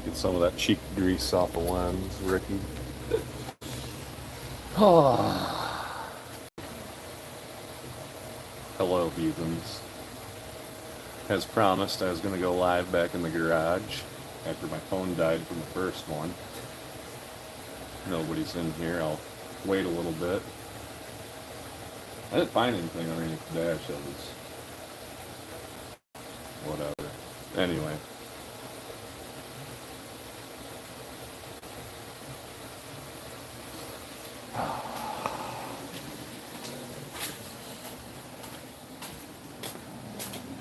Get some of that cheek grease off the lens, Ricky. Oh. Hello, heathens. As promised, I was going to go live back in the garage after my phone died from the first one. Nobody's in here. I'll wait a little bit. I didn't find anything underneath the dash. That was whatever. Anyway.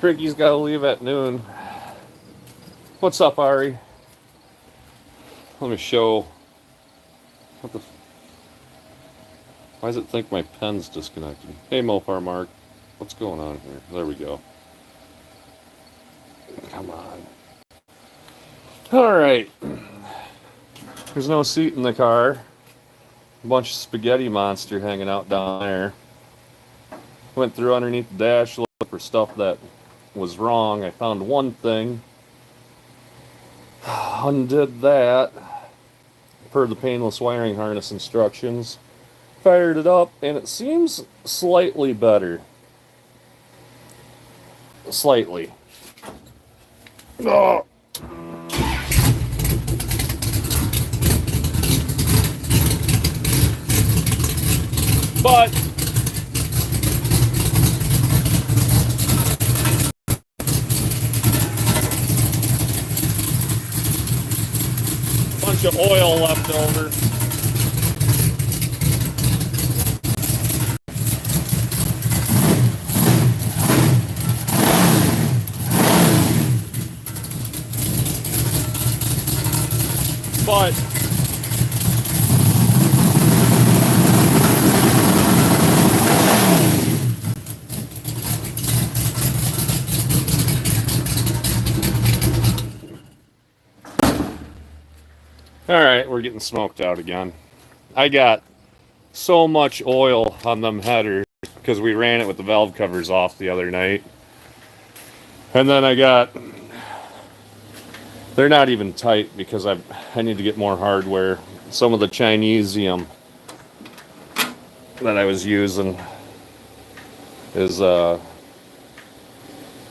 Ricky's got to leave at noon. What's up, Ari? Let me show. What the? Why does it think my pen's disconnected? Hey, Mopar Mark. What's going on here? There we go. Come on. All right. There's no seat in the car. A bunch of spaghetti monster hanging out down there. Went through underneath the dash, looked for stuff that was wrong. I found one thing. Undid that per the painless wiring harness instructions. Fired it up, and it seems slightly better. Slightly. Oh. But bunch of oil left over. But all right, we're getting smoked out again. I got so much oil on them headers because we ran it with the valve covers off the other night. And then they're not even tight because I need to get more hardware. Some of the Chinesium that I was using is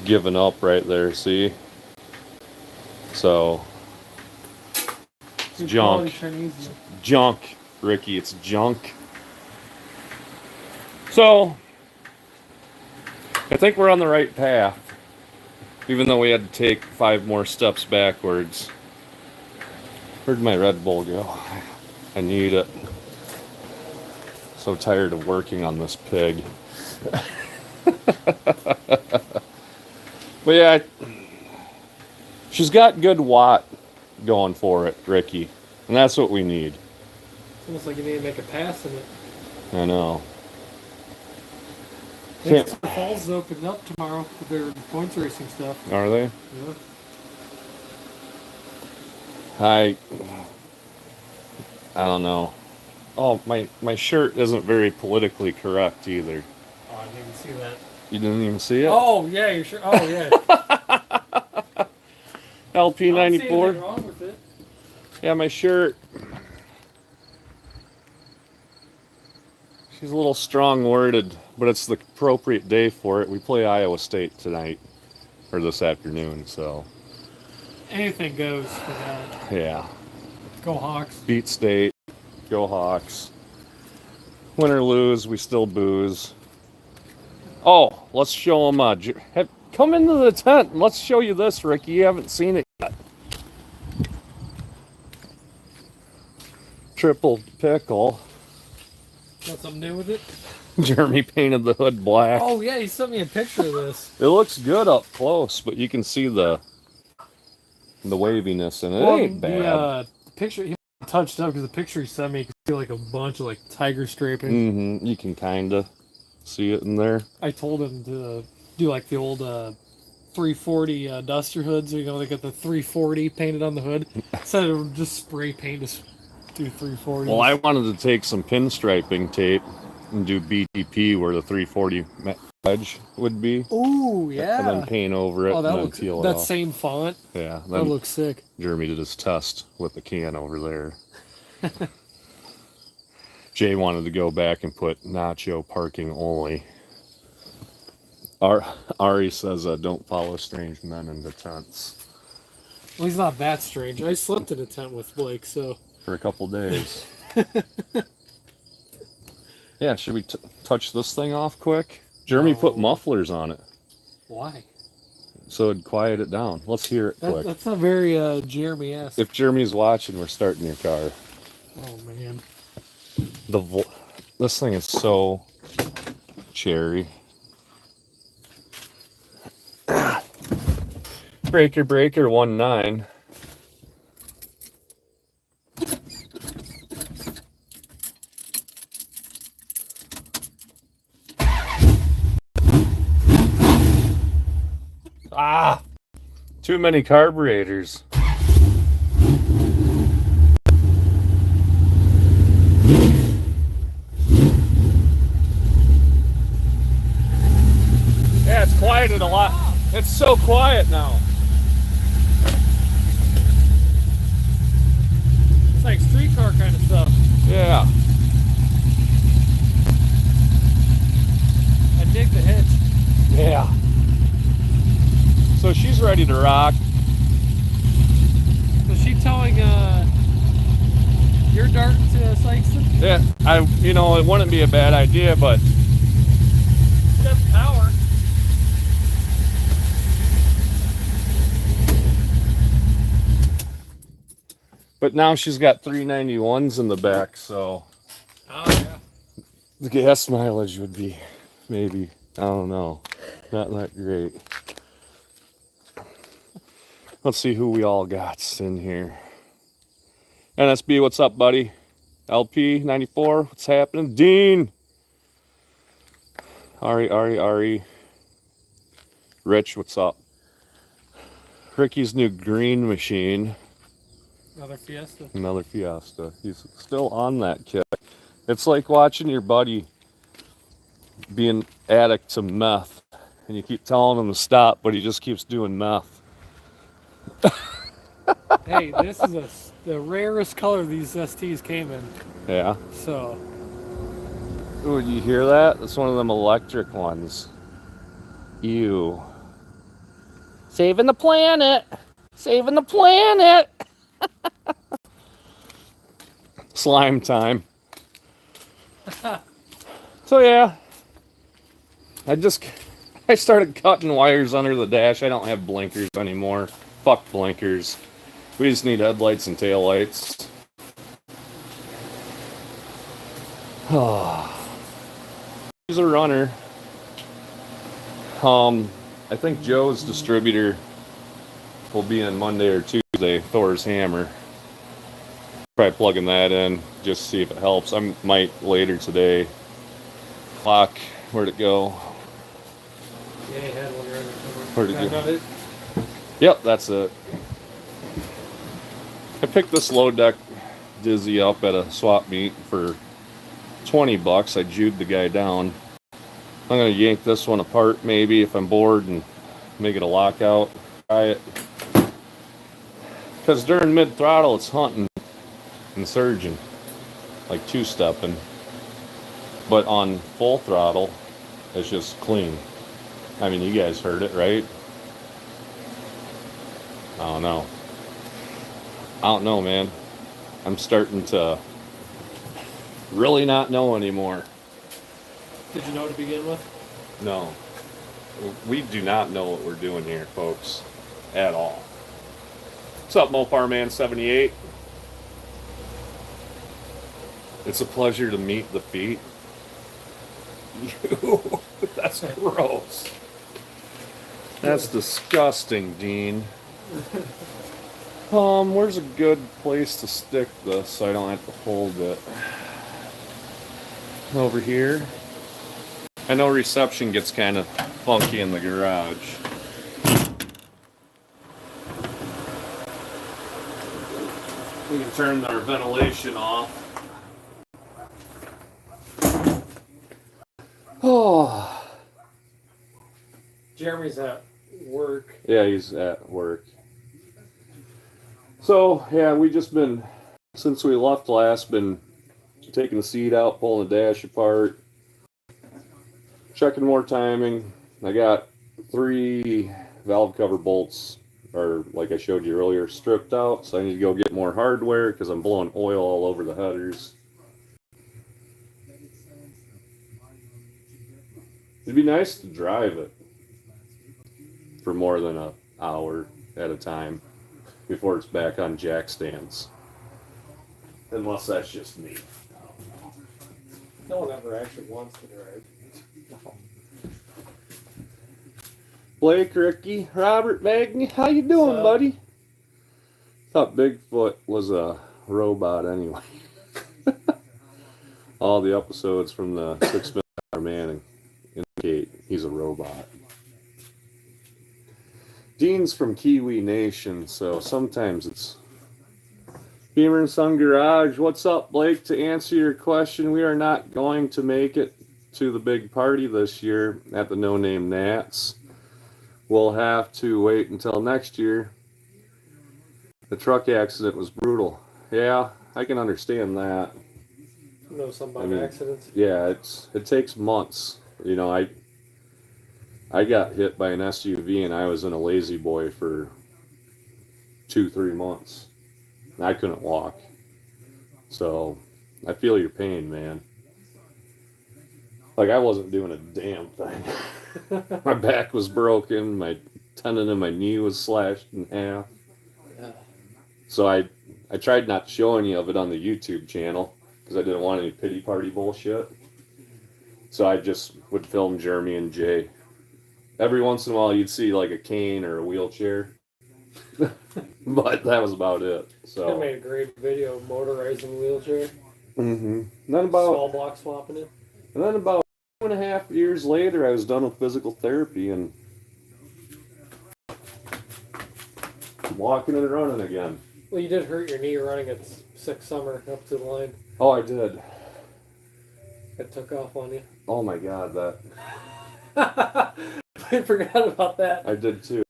giving up right there, see? So it's junk. Junk, Ricky, it's junk. So I think we're on the right path, even though we had to take 5 more steps backwards. Where'd my Red Bull go? I need it. So tired of working on this pig. But yeah, she's got good watt going for it, Ricky. And that's what we need. It's almost like you need to make a pass in it. I know. Next Falls is opening up tomorrow for their points racing stuff. Are they? Yeah. I don't know. Oh, my shirt isn't very politically correct either. Oh, I didn't even see that. You didn't even see it? Oh, yeah, you're sure. Oh, yeah. LP94. I don't see anything wrong with it. Yeah, my shirt. She's a little strong-worded, but it's the appropriate day for it. We play Iowa State tonight, or this afternoon, so. Anything goes for that. Yeah. Go Hawks. Beat State. Go Hawks. Win or lose, we still booze. Oh, let's show them. Come into the tent and let's show you this, Ricky. You haven't seen it yet. Triple pickle. Got something new with it? Jeremy painted the hood black. Oh, yeah, he sent me a picture of this. It looks good up close, but you can see the waviness in it. It ain't bad. The picture, he touched up because the picture he sent me, you can see like a bunch of like tiger straping. Mm-hmm. You can kind of see it in there. I told him to do like the old 340 Duster hoods. You know, they got the 340 painted on the hood. Said it would just spray paint to do 340. Well, I wanted to take some pinstriping tape and do BTP where the 340 edge would be. Ooh, yeah. And then paint over it Oh, that and then looks peel it that off. same font. Yeah. That Then looks sick. Jeremy did his test with the can over there. Jay wanted to go back and put nacho parking only. Ari says, don't follow strange men into tents. Well, he's not that strange. I slept in a tent with Blake, so. For a couple days. Yeah, should we touch this thing off quick? Jeremy put mufflers on it. Why? So it'd quiet it down. Let's hear it quick. That's not very Jeremy-esque. If Jeremy's watching, we're starting your car. Oh, man. This thing is so cherry. Breaker 19. Ah! Too many carburetors. Yeah, it's quieted a lot. It's so quiet now. It's like streetcar kind of stuff. Yeah. I dig the hitch. Yeah. So she's ready to rock. Is she towing your dart to Sykeston? Yeah, it wouldn't be a bad idea, but She has power. now she's got 391s in the back, so Oh, yeah. the gas mileage would be maybe, I don't know, not that great. Let's see who we all got in here. NSB, what's up, buddy? LP 94, what's happening? Dean. Ari. Rich, what's up? Ricky's new green machine. Another Fiesta. He's still on that kick. It's like watching your buddy be an addict to meth, and you keep telling him to stop, but he just keeps doing meth. Hey, this is the rarest color these STs came in. Yeah. So. Ooh, you hear that? That's one of them electric ones. Ew. Saving the planet. Saving the planet. Slime time. So yeah. I started cutting wires under the dash. I don't have blinkers anymore. Fuck blinkers. We just need headlights and taillights. He's a runner. I think Joe's distributor will be in Monday or Tuesday, Thor's Hammer. Probably plugging that in, just see if it helps. I might later today. Clock, where'd it go? Yeah, you had one right. Where'd it go? Yep, that's it. I picked this low deck Dizzy up at a swap meet for $20. I jewed the guy down. I'm gonna yank this one apart maybe if I'm bored and make it a lockout. Try it. Because during mid throttle it's hunting and surging, like two-stepping. But on full throttle, it's just clean. I mean, you guys heard it, right? I don't know, man. I'm starting to really not know anymore. Did you know to begin with? No. We do not know what we're doing here, folks. At all. What's up, Mopar Man 78? It's a pleasure to meet the feet. Ew, that's gross. That's disgusting, Dean. Where's a good place to stick this so I don't have to hold it? Over here. I know reception gets kind of funky in the garage. We can turn our ventilation off. Oh. Jeremy's at work. Yeah, he's at work. So, yeah, we just been, since we left last, been taking the seat out, pulling the dash apart, checking more timing. I got 3 valve cover bolts, or like I showed you earlier, stripped out, so I need to go get more hardware because I'm blowing oil all over the headers. It'd be nice to drive it for more than an hour at a time before it's back on jack stands. Unless that's just me. No one ever actually wants to drive. Blake, Ricky, Robert, Magny, how you doing, buddy? Thought Bigfoot was a robot anyway. All the episodes from the 6 Minute Man indicate he's a robot. Dean's from Kiwi Nation, so sometimes it's Beamer and Son Garage. What's up, Blake? To answer your question, we are not going to make it to the big party this year at the No Name Nats. We'll have to wait until next year. The truck accident was brutal. Yeah, I can understand that. You know something about accidents? Yeah, it takes months. You know, I got hit by an SUV and I was in a lazy boy for 2-3 months. I couldn't walk. So I feel your pain, man. Like I wasn't doing a damn thing. My back was broken. My tendon in my knee was slashed in half. Yeah. So I tried not to show any of it on the YouTube channel because I didn't want any pity party bullshit. So I just would film Jeremy and Jay. Every once in a while you'd see like a cane or a wheelchair. But that was about it. So I made a great video of motorizing a wheelchair. Mm-hmm. Then about small block swapping it. And then about 2.5 years later, I was done with physical therapy and walking and running again. Well, you did hurt your knee running at 6 Summer up to the line. Oh, I did. It took off on you. Oh my God, that. I forgot about that. I did too.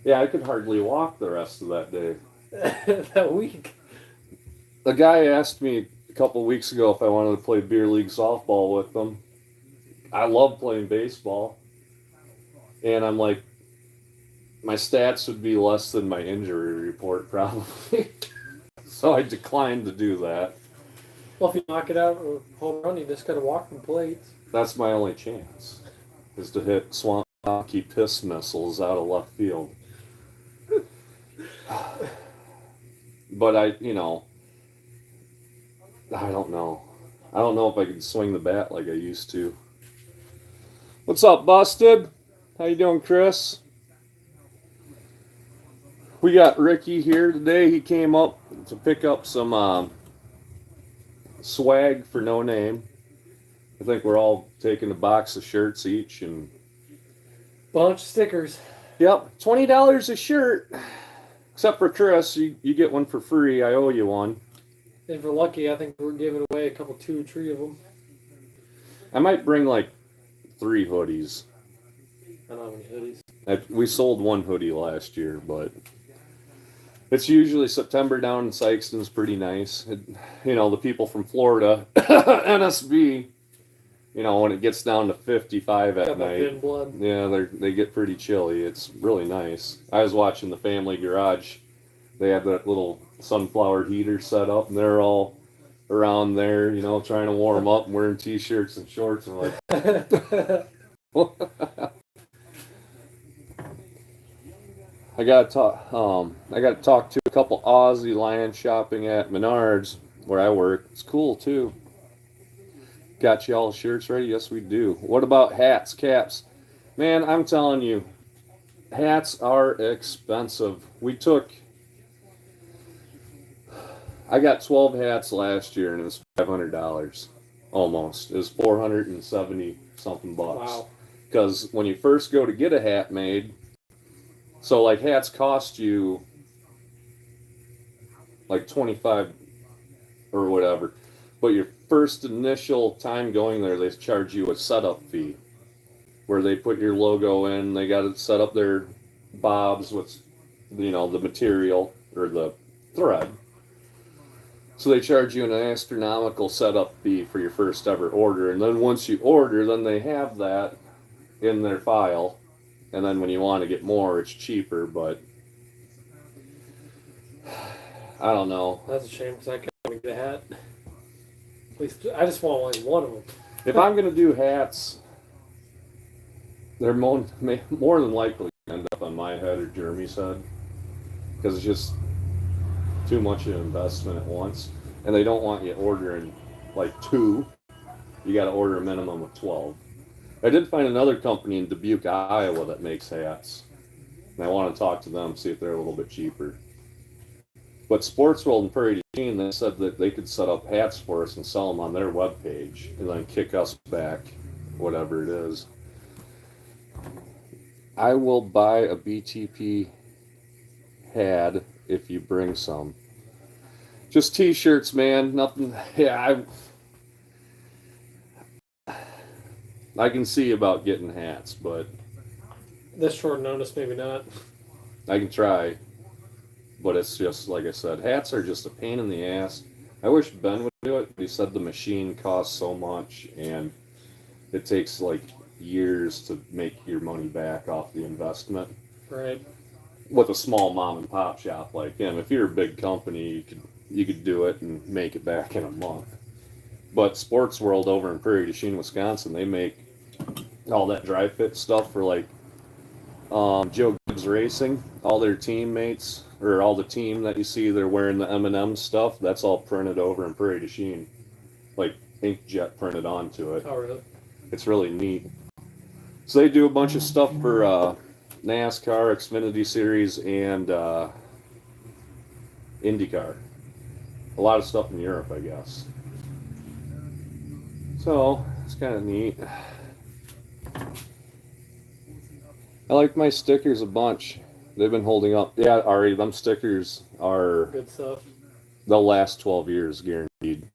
Yeah, I could hardly walk the rest of that day. That week. A guy asked me a couple weeks ago if I wanted to play beer league softball with them. I love playing baseball. And I'm like, my stats would be less than my injury report probably. So I declined to do that. Well, if you knock it out or home run, you just gotta walk from plates. That's my only chance, is to hit swamp hockey piss missiles out of left field. But I don't know. I don't know if I can swing the bat like I used to. What's up, Busted? How you doing, Chris? We got Ricky here today. He came up to pick up some swag for No Name. I think we're all taking a box of shirts each and bunch of stickers. Yep, $20 a shirt. Except for Chris, you get one for free. I owe you one. If we're lucky, I think we're giving away a couple, 2 or 3 of them. I might bring like 3 hoodies. I don't have any hoodies. We sold 1 hoodie last year, but it's usually September down in Sykeston's pretty nice. The people from Florida, NSB, when it gets down to 55 at night, yeah, they get pretty chilly. It's really nice. I was watching the Family Garage. They have that little sunflower heater set up, and they're all around there, trying to warm up and wearing t-shirts and shorts. And like, I got to talk to a couple Aussie lions shopping at Menards where I work. It's cool too. Got you all shirts ready? Yes, we do. What about hats, caps? Man, I'm telling you, hats are expensive. I got 12 hats last year and it was $500 almost. It was 470 something bucks. Wow. Because when you first go to get a hat made, so like hats cost you like 25 or whatever, but your first initial time going there, they charge you a setup fee. where they put your logo in. They got to set up their bobs with, the material or the thread. So they charge you an astronomical setup fee for your first ever order. And then once you order, then they have that in their file. And then when you want to get more, it's cheaper. But I don't know. That's a shame because I can't even get a hat. At least I just want like one of them. If I'm going to do hats, they're more than likely to end up on my head or Jeremy's head. Because it's just too much of an investment at once. And they don't want you ordering like 2. You got to order a minimum of 12. I did find another company in Dubuque, Iowa that makes hats. And I want to talk to them, see if they're a little bit cheaper. But Sports World and Prairie du Chien, they said that they could set up hats for us and sell them on their webpage and then kick us back whatever it is. I will buy a BTP hat if you bring some. Just t-shirts, man. Nothing. Yeah, I can see about getting hats, but This short notice, maybe not. I can try. But it's just, like I said, hats are just a pain in the ass. I wish Ben would do it, but he said the machine costs so much, and it takes, like, years to make your money back off the investment. Right. With a small mom and pop shop like him, if you're a big company, you could do it and make it back in a month. But Sports World over in Prairie du Chien, Wisconsin, they make all that dry fit stuff for like Joe Gibbs Racing. All their teammates or all the team that you see, they're wearing the M&M stuff. That's all printed over in Prairie du Chien, like inkjet printed onto it. Oh, really? It's really neat. So they do a bunch of stuff for NASCAR, Xfinity Series, and IndyCar. A lot of stuff in Europe, I guess. So, it's kind of neat. I like my stickers a bunch. They've been holding up. Yeah, Ari, them stickers are... Good stuff. They'll last 12 years, guaranteed.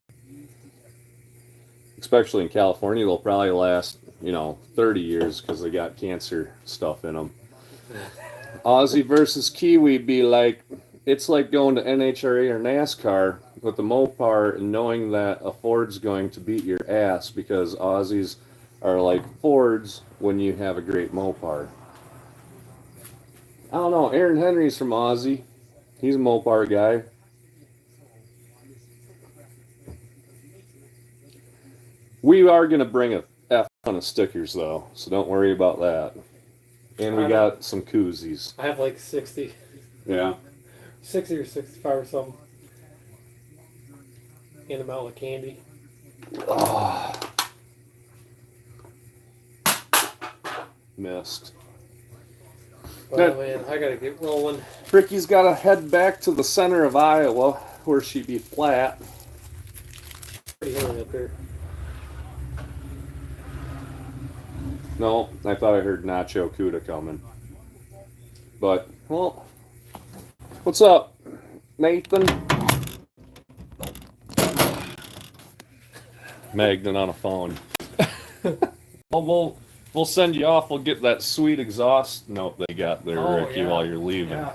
Especially in California, they'll probably last, 30 years because they got cancer stuff in them. Aussie versus Kiwi be like, it's like going to NHRA or NASCAR with the Mopar and knowing that a Ford's going to beat your ass because Aussies are like Fords when you have a great Mopar. I don't know. Aaron Henry's from Aussie. He's a Mopar guy. We are going to bring a F ton of stickers though, so don't worry about that. And we got some koozies. I have like 60. Yeah. 60 or 65 or something. In them out with candy. Oh. Missed. Oh man, I gotta get rolling. Ricky's got to head back to the center of Iowa where she'd be flat. Pretty hilly up here. No, I thought I heard Nacho Cuda coming. But, well, what's up, Nathan? Magnan on a phone. Well, we'll send you off. We'll get that sweet exhaust note they got there, Ricky, yeah. while you're leaving. Yeah.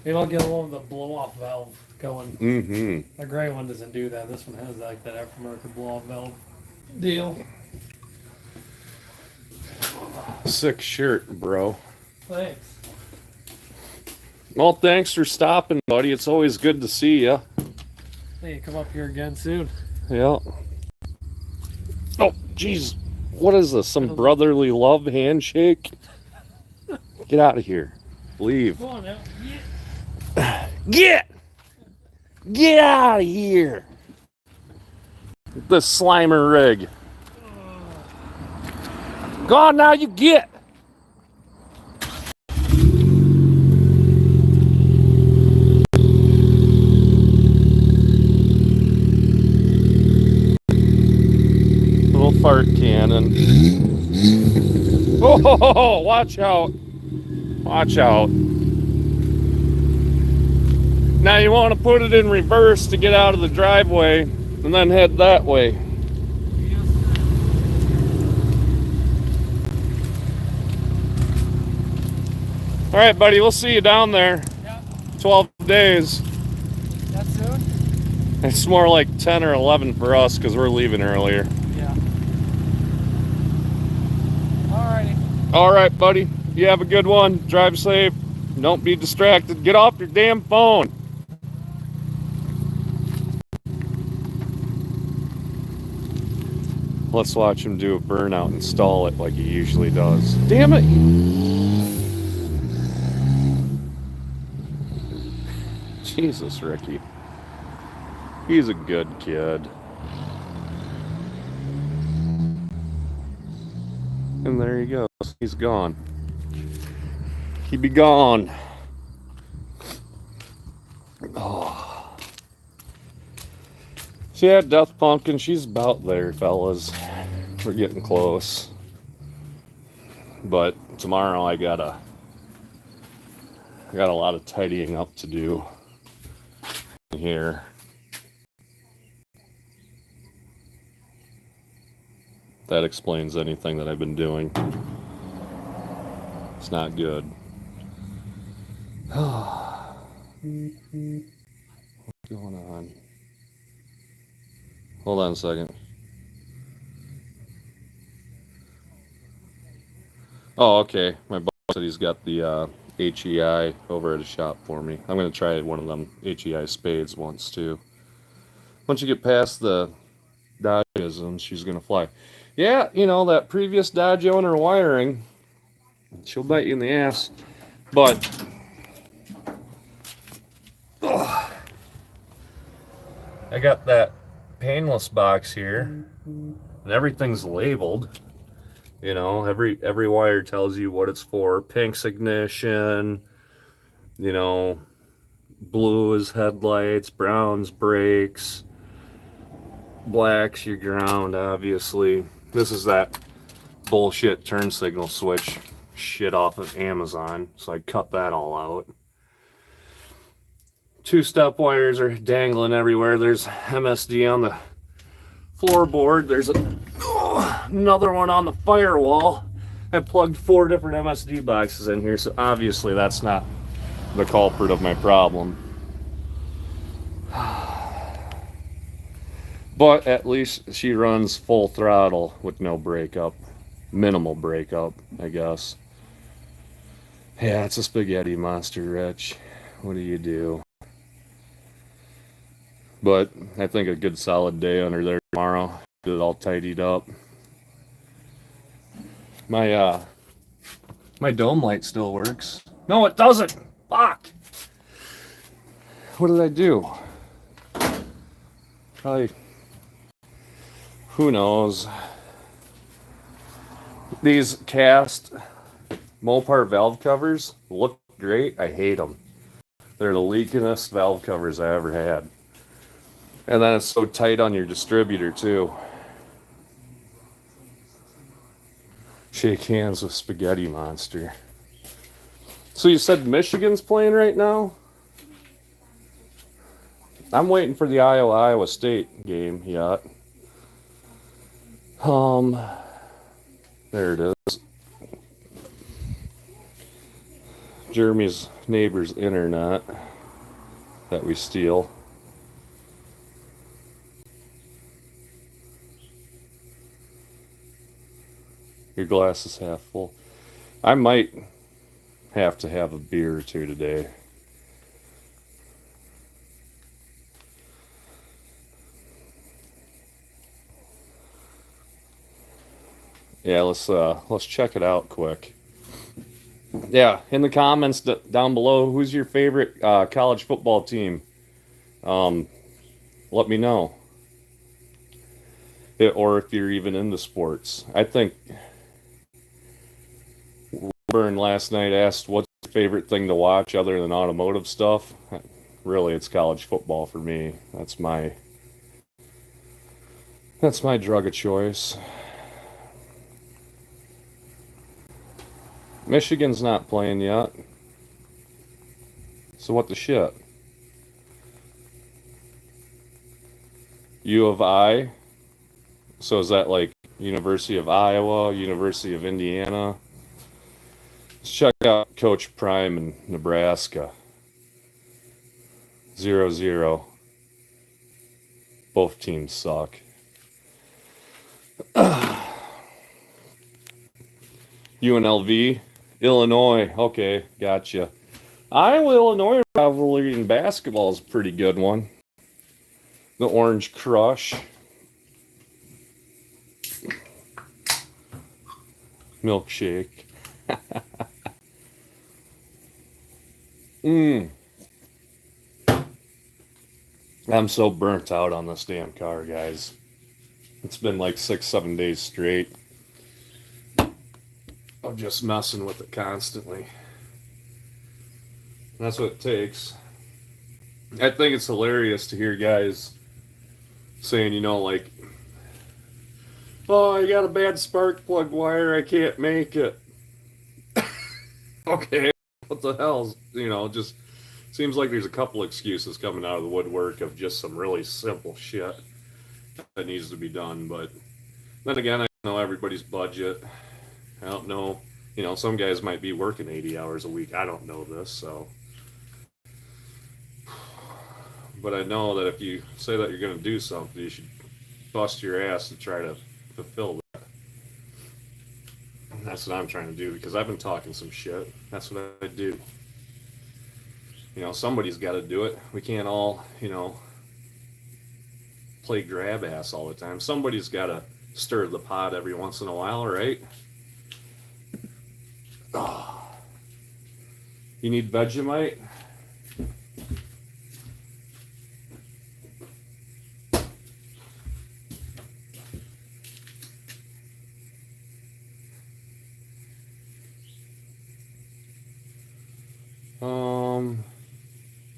Maybe I'll get one with the blow-off valve going. Mm-hmm. The gray one doesn't do that. This one has like that aftermarket blow-off valve deal. Sick shirt, bro. Thanks. Well, thanks for stopping, buddy. It's always good to see you. Hey, come up here again soon. Yeah. Oh, jeez. What is this? Some brotherly love handshake? Get out of here. Leave. Come on now. Get out of here. The Slimer rig. Go on now, you get. Little fart cannon. Oh, watch out. Watch out. Now you want to put it in reverse to get out of the driveway and then head that way. All right, buddy. We'll see you down there. Yeah. 12 days. That soon? It's more like 10 or 11 for us because we're leaving earlier. Yeah. Alrighty. All right, buddy. You have a good one. Drive safe. Don't be distracted. Get off your damn phone. Let's watch him do a burnout and stall it like he usually does. Damn it. Jesus, Ricky. He's a good kid. And there he goes. He's gone. He be gone. Oh. So yeah, Death Pumpkin, she's about there, fellas. We're getting close. But tomorrow I got a lot of tidying up to do here. That explains anything that I've been doing. It's not good. What's going on? Hold on a second. Oh, okay. My boss said he's got the HEI over at his shop for me. I'm going to try one of them HEI spades once, too. Once you get past the Dodgeisms, she's going to fly. Yeah, you know, that previous Dodge owner wiring, she'll bite you in the ass. But I got that painless box here, and everything's labeled. You know, every wire tells you what it's for. Pink's ignition, you know, blue is headlights, brown's brakes, black's your ground, obviously. This is that bullshit turn signal switch shit off of Amazon, so I cut that all out. Two-step wires are dangling everywhere. There's MSD on the floorboard. There's another one on the firewall. I plugged 4 different MSD boxes in here, so obviously that's not the culprit of my problem. But at least she runs full throttle with no breakup. Minimal breakup, I guess. Yeah, it's a spaghetti monster, Rich. What do you do? But I think a good solid day under there tomorrow. Get it all tidied up. My dome light still works. No, it doesn't. Fuck. What did I do? Probably. Who knows? These cast Mopar valve covers look great. I hate them. They're the leakingest valve covers I ever had. And then it's so tight on your distributor too. Shake hands with Spaghetti Monster. So you said Michigan's playing right now? I'm waiting for the Iowa State game yet. There it is. Jeremy's neighbor's internet that we steal. Your glass is half full. I might have to have a beer or two today. Yeah, let's check it out quick. Yeah, in the comments down below, who's your favorite college football team? Let me know. Or if you're even into sports. I think Burn last night asked what's your favorite thing to watch other than automotive stuff. Really, it's college football for me. That's my drug of choice. Michigan's not playing yet. So what the shit? U of I? So is that like University of Iowa, University of Indiana? Let's check out Coach Prime in Nebraska. 0-0. Both teams suck. UNLV, Illinois. Okay, gotcha. Iowa Illinois rivalry in basketball is a pretty good one. The Orange Crush. Milkshake. I'm so burnt out on this damn car, guys. It's been like 6-7 days straight of just messing with it constantly. And that's what it takes. I think it's hilarious to hear guys saying, like, oh, I got a bad spark plug wire, I can't make it. Okay, what the hell? Just seems like there's a couple excuses coming out of the woodwork of just some really simple shit that needs to be done. But then again, I know everybody's budget. I don't know. Some guys might be working 80 hours a week. I don't know this, so. But I know that if you say that you're going to do something, you should bust your ass to try to fulfill that. And that's what I'm trying to do because I've been talking some shit. That's what I do. Somebody's got to do it. We can't all, play grab ass all the time. Somebody's got to stir the pot every once in a while, right? Oh. You need Vegemite?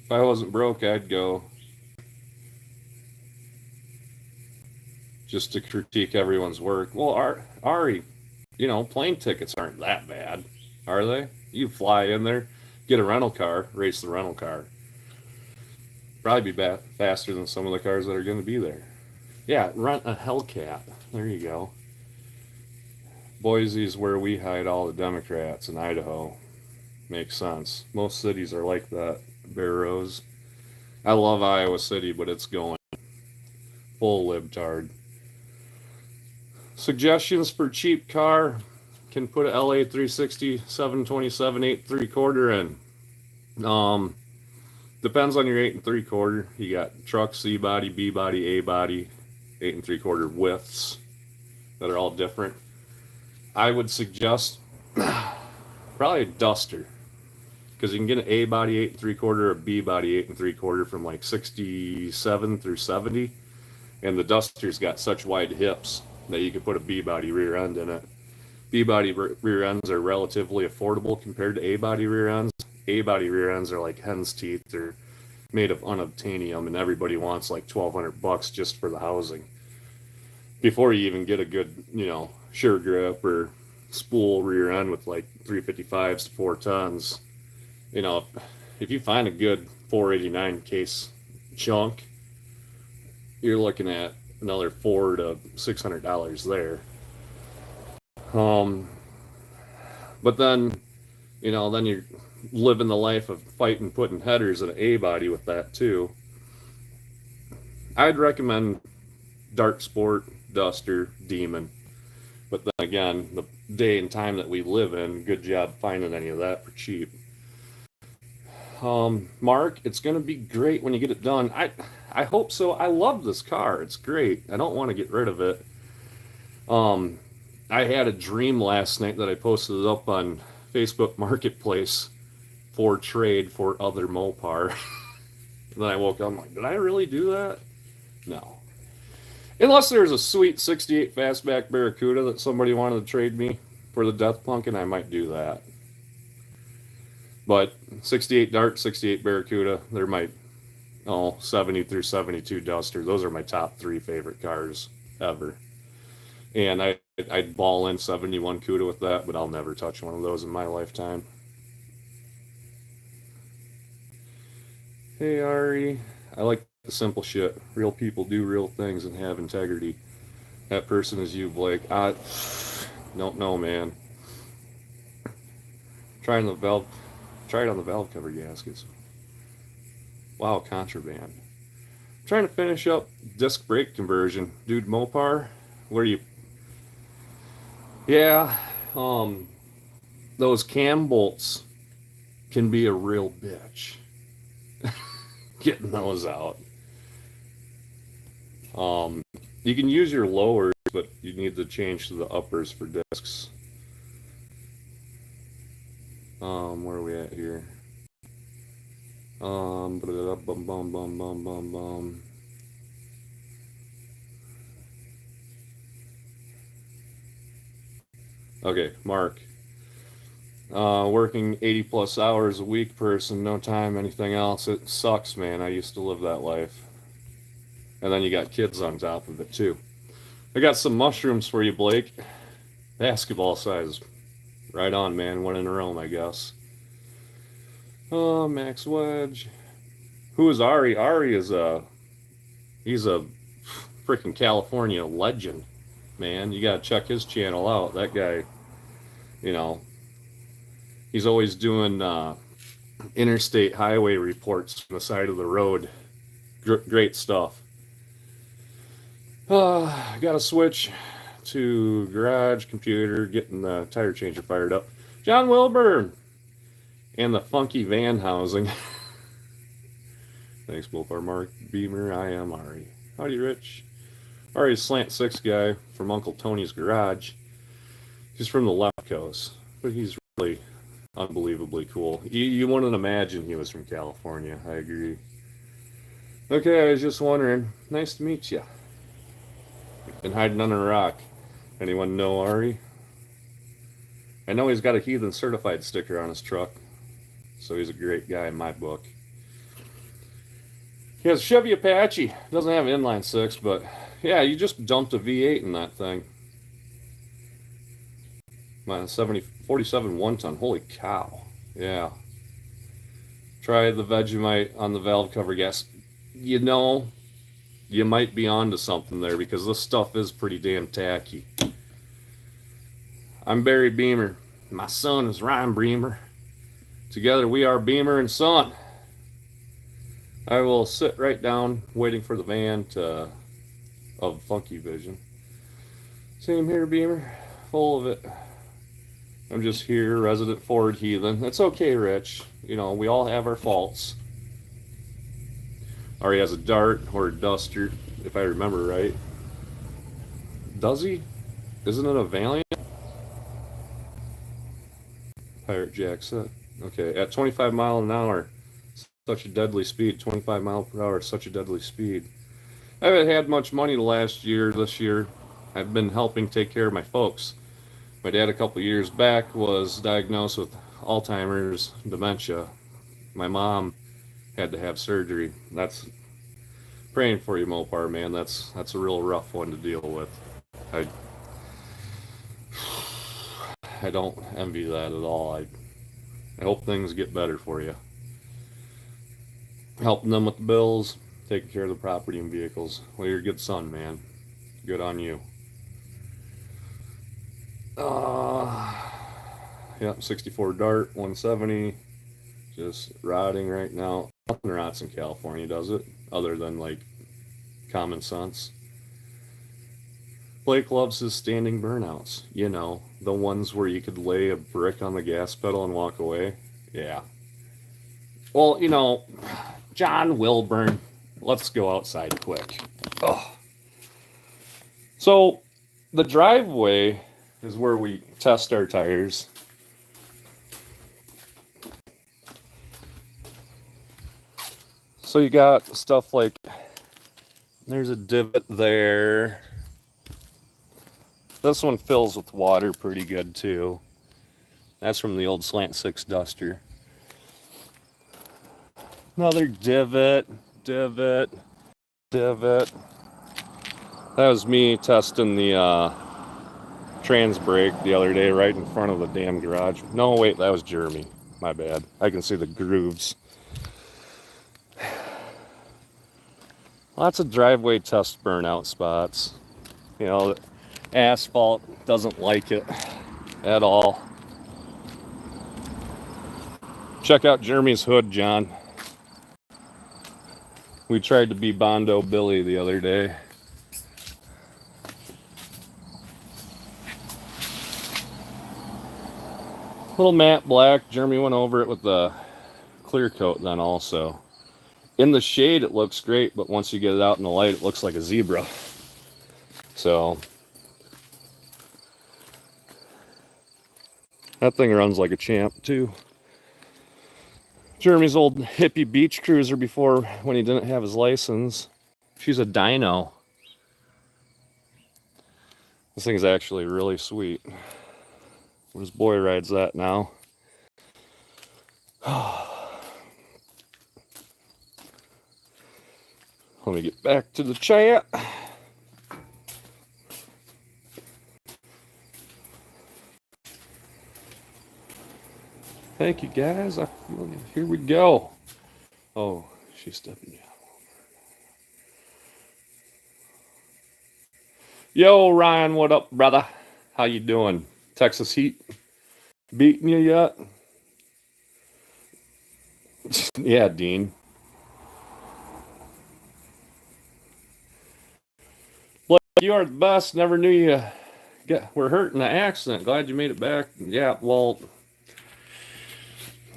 If I wasn't broke, I'd go. Just to critique everyone's work. Well, Ari, plane tickets aren't that bad, are they? You fly in there, get a rental car, race the rental car. Probably be faster than some of the cars that are going to be there. Yeah, rent a Hellcat. There you go. Boise's where we hide all the Democrats in Idaho. Makes sense. Most cities are like that. Barrows. I love Iowa City, but it's going full libtard. Suggestions for cheap car. Can put a LA 360 727 8 3/4 in. Depends on your 8 3/4. You got truck, C body, B body, A body, 8 3/4 widths that are all different. I would suggest probably a Duster because you can get an A body 8 3/4 or a B body 8 3/4 from like 67 through 70, and the Duster's got such wide hips that you could put a B body rear end in it. B body rear ends are relatively affordable compared to A body rear ends. A body rear ends are like hen's teeth. They're made of unobtainium, and everybody wants like $1,200 just for the housing before you even get a good, sure grip or spool rear end with like 355s to 4 tons. If you find a good 489 case chunk, you're looking at another $400 to $600 there. But then, then you're living the life of fighting, putting headers in an A body with that too. I'd recommend Dark Sport, Duster, Demon. But then again, the day and time that we live in, good job finding any of that for cheap. Mark, it's going to be great when you get it done. I hope so. I love this car. It's great. I don't want to get rid of it. I had a dream last night that I posted up on Facebook Marketplace for trade for other Mopar. Then I woke up, I'm like, did I really do that? No. Unless there's a sweet 68 fastback Barracuda that somebody wanted to trade me for the Death Pumpkin, I might do that. But 68 Dart, 68 Barracuda, they're my 70 through 72 Duster. Those are my top 3 favorite cars ever. And I'd ball in 71 CUDA with that, but I'll never touch one of those in my lifetime. Hey, Ari. I like the simple shit. Real people do real things and have integrity. That person is you, Blake. I don't know, man. Try on the valve cover gaskets. Wow, contraband. Trying to finish up disc brake conversion. Dude, Mopar, where you... Yeah, those cam bolts can be a real bitch. Getting those out. You can use your lowers, but you need to change to the uppers for discs. Where are we at here? Bum, bum, bum, bum, bum, bum. Okay, Mark. Working 80 plus hours a week person, no time, anything else. It sucks, man. I used to live that life. And then you got kids on top of it, too. I got some mushrooms for you, Blake. Basketball size. Right on, man. One in a row, I guess. Max Wedge. Who is Ari? Ari is he's a freaking California legend, man. You gotta check his channel out. That guy, you know, he's always doing interstate highway reports from the side of the road. Great stuff. Got to switch to garage computer, getting the tire changer fired up. John Wilburn and the funky van housing. Thanks, both our Mark Beamer. I am Ari. Howdy, Rich. Ari's Slant 6 guy from Uncle Tony's garage. He's from the left coast, but he's really unbelievably cool. You wouldn't imagine he was from California. I agree. Okay, I was just wondering. Nice to meet you. Been hiding under a rock. Anyone know Ari? I know he's got a Heathen Certified sticker on his truck, so he's a great guy in my book. He has a Chevy Apache. Doesn't have an inline six, but yeah, you just dumped a V8 in that thing. My 47 one-ton. Holy cow. Yeah. Try the Vegemite on the valve cover gas. You know, you might be onto something there because this stuff is pretty damn tacky. I'm Barry Beamer. My son is Ryan Beamer. Together we are Beamer and Son. I will sit right down waiting for the van of Funky Vision. Same here, Beamer. Full of it. I'm just here, resident Ford heathen. That's okay, Rich. You know, we all have our faults. Ari has a Dart or a Duster, if I remember right. Does he? Isn't it a Valiant? Pirate Jack set. Okay, at 25 miles an hour, such a deadly speed. 25 miles per hour, such a deadly speed. I haven't had much money this year. I've been helping take care of my folks. My dad, a couple years back, was diagnosed with Alzheimer's, dementia. My mom had to have surgery. That's praying for you, Mopar, man. That's a real rough one to deal with. I don't envy that at all. I hope things get better for you. Helping them with the bills, taking care of the property and vehicles. Well, you're a good son, man. Good on you. Yep, 64 Dart, 170. Just rotting right now. Nothing rots in California, does it? Other than, like, common sense. Blake loves his standing burnouts. You know, the ones where you could lay a brick on the gas pedal and walk away. Yeah. Well, you know, John Wilburn. Let's go outside quick. Oh. So, the driveway is where we test our tires. So you got stuff like, there's a divot there. This one fills with water pretty good too. That's from the old Slant 6 Duster. Another divot. That was me testing the trans brake the other day right in front of the damn garage. No, wait, that was Jeremy. My bad. I can see the grooves. Lots of driveway test burnout spots. You know, asphalt doesn't like it at all. Check out Jeremy's hood, John. We tried to be Bondo Billy the other day. Little matte black. Jeremy went over it with the clear coat then also. In the shade it looks great, but once you get it out in the light it looks like a zebra. So that thing runs like a champ too. Jeremy's old hippie beach cruiser before, when he didn't have his license. She's a dyno. This thing's actually really sweet. His boy rides that now. Let me get back to the chat. Thank you guys. Here we go. Oh, she's stepping down. Yo, Ryan, what up, brother? How you doing? Texas heat beating you yet? Yeah, Dean. Blake, you are the best. Never knew you were hurt in the accident. Glad you made it back. Yeah, well,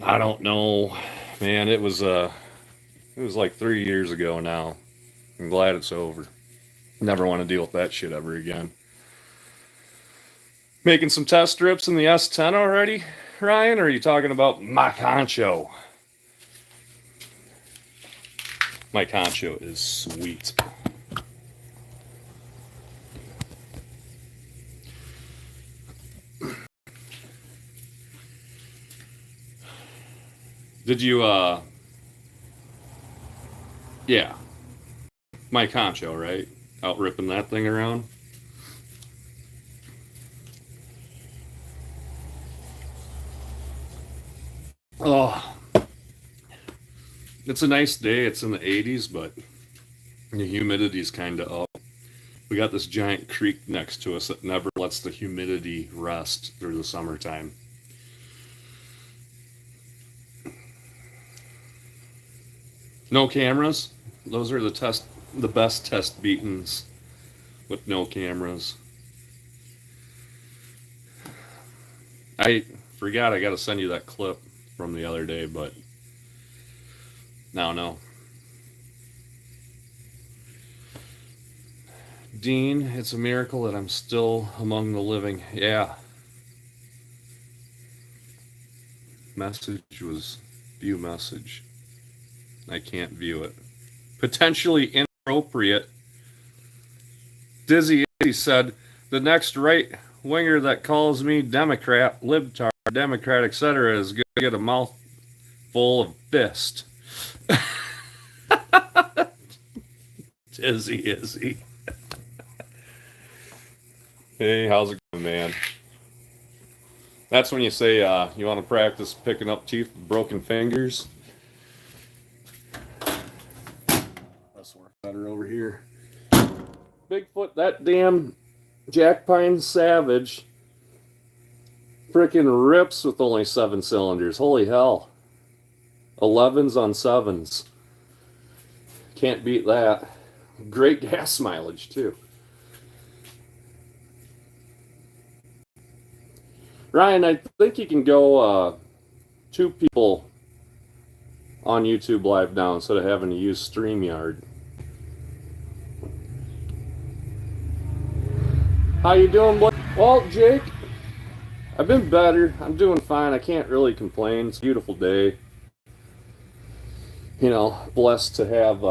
I don't know, man. It was like 3 years ago now. I'm glad it's over. Never want to deal with that shit ever again. Making some test strips in the S10 already, Ryan? Or are you talking about my Concho? My Concho is sweet. Did you, yeah. My Concho, right? Out ripping that thing around. Oh, it's a nice day. It's in the 80s, but the humidity's kind of up. We got this giant creek next to us that never lets the humidity rest through the summertime. No cameras. Those are the best test beatings with no cameras. I forgot I got to send you that clip from the other day, but no. Dean, it's a miracle that I'm still among the living. Yeah. Message was view message. I can't view it. Potentially inappropriate. Dizzy said, the next right winger that calls me Democrat, libtard, Democrat, etc. is going to get a mouthful of fist. Izzy. Hey, how's it going, man? That's when you say you want to practice picking up teeth with broken fingers. Let's work better over here. Bigfoot, that damn Jack Pine Savage freaking rips with only 7 cylinders. Holy hell. 11s on 7s. Can't beat that. Great gas mileage, too. Ryan, I think you can go 2 people on YouTube Live now instead of having to use StreamYard. How you doing, boy? Well, Jake, I've been better. I'm doing fine. I can't really complain. It's a beautiful day. You know, blessed to have.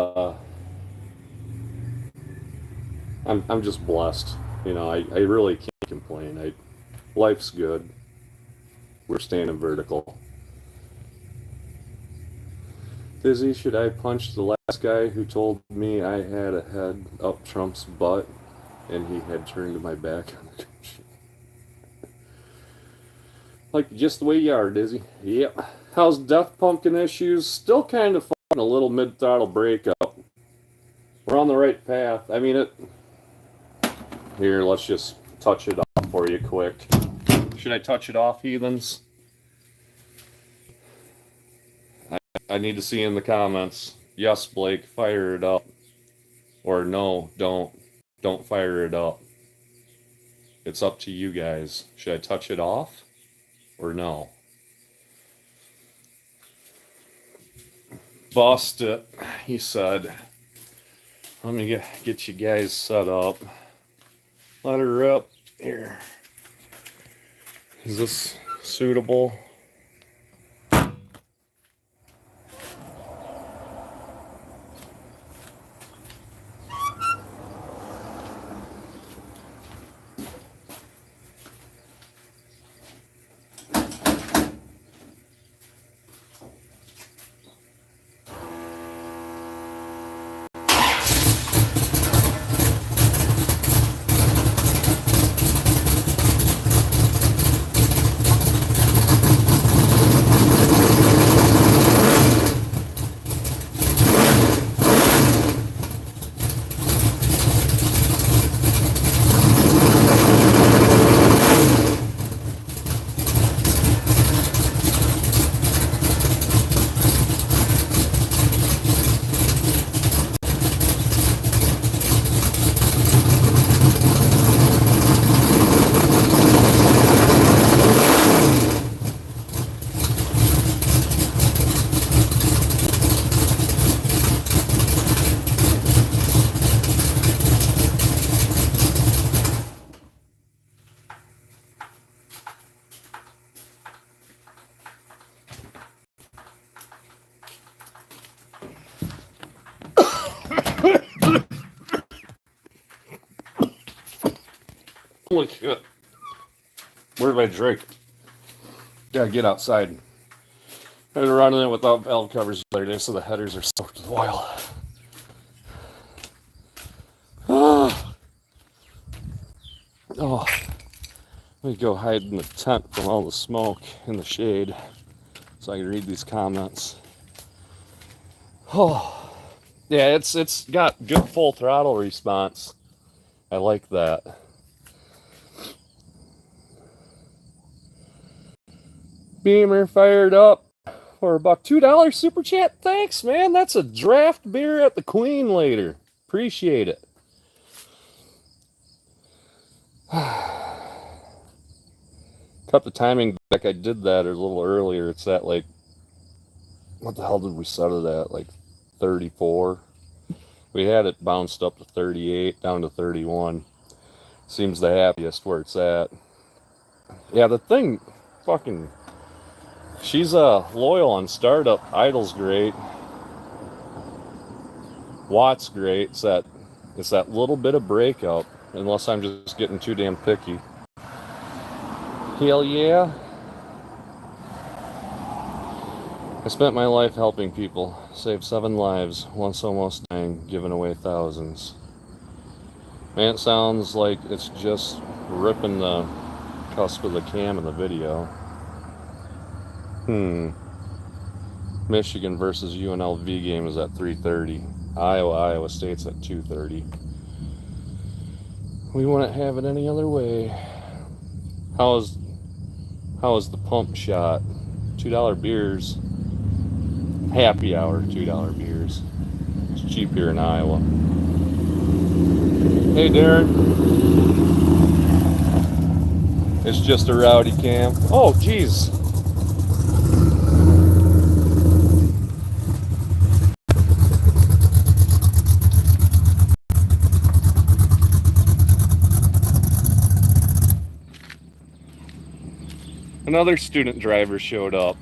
I'm just blessed. You know, I really can't complain. Life's good. We're standing vertical. Dizzy, should I punch the last guy who told me I had a head up Trump's butt and he had turned my back on the country? Like just the way you are, Dizzy. Yep. How's Death Pumpkin issues? Still kind of fun. A little mid-throttle breakup. We're on the right path. I mean, Here, let's just touch it off for you quick. Should I touch it off, heathens? I need to see in the comments. Yes, Blake, fire it up. Or no, don't fire it up. It's up to you guys. Should I touch it off or no? Bust it, he said. Let me get you guys set up. Let her rip. Here. Is this suitable? Holy shit. Where's my drink? Gotta get outside. I was running it without valve covers the other day, so the headers are soaked with oil. Oh, let me go hide in the tent from all the smoke in the shade so I can read these comments. Oh, yeah, it's got good full throttle response. I like that. Beamer fired up for $1. $2 super chat. Thanks, man. That's a draft beer at the Queen later. Appreciate it. Cut the timing back. I did that a little earlier. It's at like, what the hell did we set it at? Like 34. We had it bounced up to 38, down to 31. Seems the happiest where it's at. Yeah, the thing, fucking, she's loyal on startup. Idle's great. Watt's great. It's that little bit of breakup, unless I'm just getting too damn picky. Hell yeah. I spent my life helping people, saved 7 lives, once almost dying, giving away thousands. Man, it sounds like it's just ripping the cusp of the cam in the video. Michigan versus UNLV game is at 3:30. Iowa State's at 2:30. We wouldn't have it any other way. How is the pump shot? $2 beers. Happy hour $2 beers. It's cheap here in Iowa. Hey Darren. It's just a rowdy cam. Oh geez. Another student driver showed up.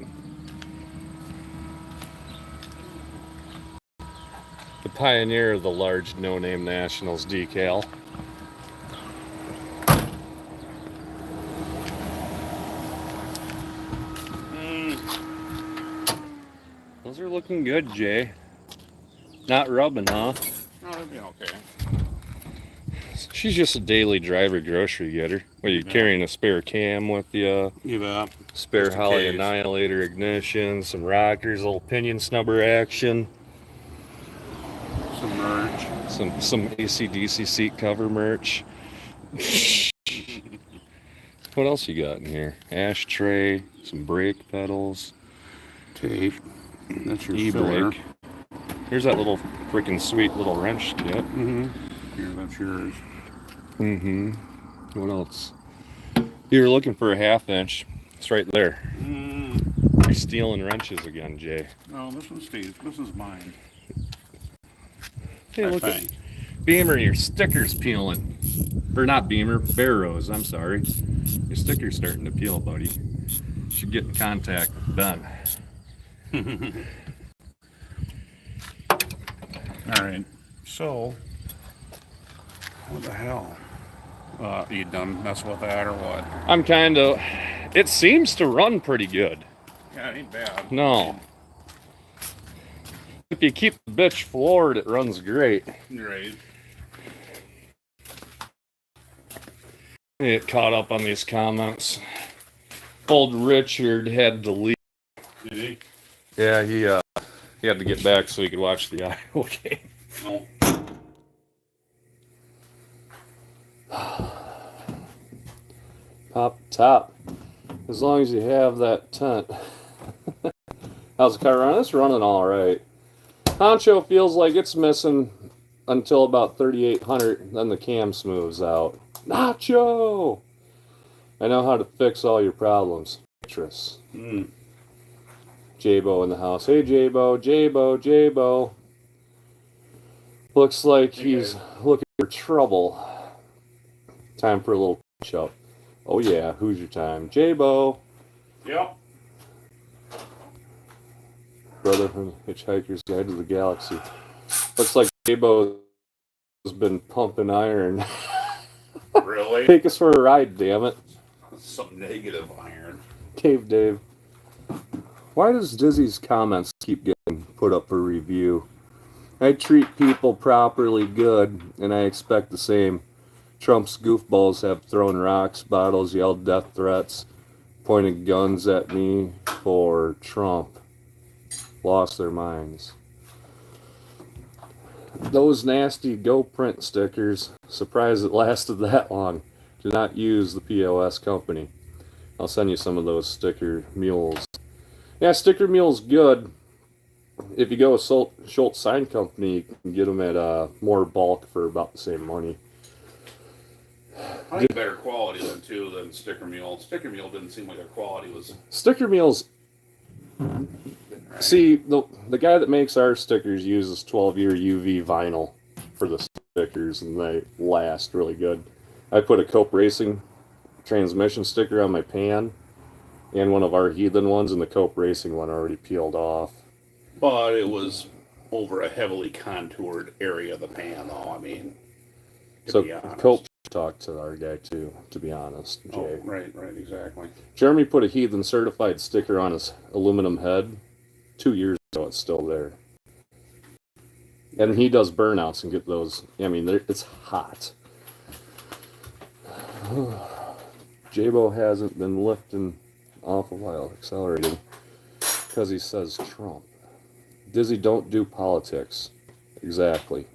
The pioneer of the large no-name nationals decal. Those are looking good, Jay. Not rubbing, huh? Oh, that'd be okay. She's just a daily driver grocery getter. What, are you carrying a spare cam with you? Yeah. Spare Just in Holly case. Annihilator ignition, some rockers, a little pinion snubber action, Some merch. some AC/DC seat cover merch. What else you got in here? Ashtray, some brake pedals. Tape. That's your filler. E-brake. Here's that little freaking sweet little wrench kit. Mm-hmm. Here, that's yours. Mm-hmm. What else? You were looking for a 1/2 inch. It's right there. You're stealing wrenches again, Jay. No, this one's Steve's. This is mine. Hey, I look think. at Beamer, your sticker's peeling. Or not Beamer, Barrows, I'm sorry. Your sticker's starting to peel, buddy. Should get in contact done. Alright, so what the hell? You done messing with that or what? I'm kind of... It seems to run pretty good. Yeah, it ain't bad. No. If you keep the bitch floored, it runs great. Right. Get caught up on these comments. Old Richard had to leave. Did he? Yeah, he had to get back so he could watch the Iowa game. No. Pop top. As long as you have that tent. How's the car running? It's running all right. Honcho feels like it's missing until about 3,800. Then the cam smooths out. Nacho! I know how to fix all your problems. Tris. Jabo in the house. Hey, Jabo, Jabo, Jabo. Looks like he's looking for trouble. Time for a little catch up. Oh yeah, who's your time? Jabo. Yep. Brother from Hitchhiker's Guide to the Galaxy. Looks like Jabo has been pumping iron. Really? Take us for a ride, damn it. Some negative iron. Cave Dave. Why does Dizzy's comments keep getting put up for review? I treat people properly good, and I expect the same. Trump's goofballs have thrown rocks, bottles, yelled death threats, pointed guns at me for Trump. Lost their minds. Those nasty Go Print stickers, surprised it lasted that long. Do not use the POS company. I'll send you some of those sticker mules. Yeah, sticker mule's good. If you go with Schultz Sign Company, you can get them at more bulk for about the same money. I think better quality than Sticker Mule. Sticker Mule didn't seem like their quality was. Sticker mules. Right. See, the guy that makes our stickers uses 12-year UV vinyl for the stickers, and they last really good. I put a Cope Racing transmission sticker on my pan, and one of our Heathen ones, and the Cope Racing one already peeled off. But it was over a heavily contoured area of the pan, though. I mean, to be honest. Cope talked to our guy too, to be honest, Jay. Oh, right, exactly. Jeremy put a Heathen certified sticker on his aluminum head 2 years ago. It's still there. And he does burnouts and get those. I mean, it's hot. Jabo hasn't been lifting off a while, accelerating, because he says Trump. Dizzy, don't do politics. Exactly.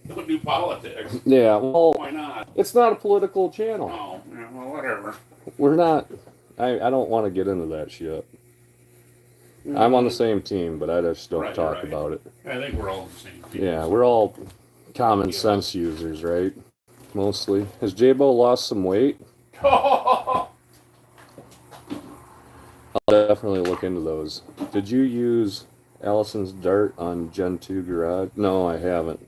Don't do politics. Yeah, well, Why not? it's not a political channel. Oh, yeah, well, whatever. We're not. I don't want to get into that shit. I'm on the same team, but I just don't talk about it. I think we're all the same team. Yeah, we're all common sense users, right? Mostly. Has Jabo lost some weight? I'll definitely look into those. Did you use Allison's Dart on Gen 2 Garage? No, I haven't.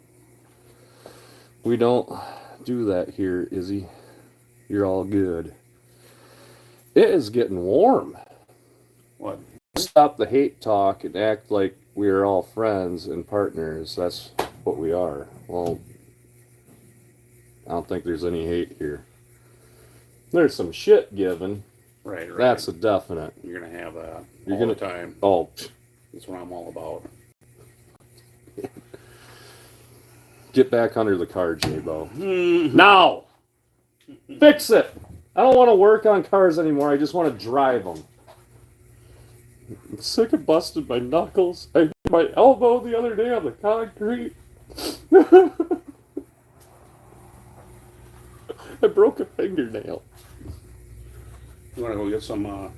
We don't do that here, Izzy. You're all good. It is getting warm. What? Stop the hate talk and act like we're all friends and partners. That's what we are. Well, I don't think there's any hate here. There's some shit given. Right. That's a definite. You're going to have that You're all gonna, the time. Oh. That's what I'm all about. Get back under the car, Jabo. Now! Fix it! I don't want to work on cars anymore. I just want to drive them. I'm sick of busting my knuckles. I hit my elbow the other day on the concrete. I broke a fingernail. You want to go get some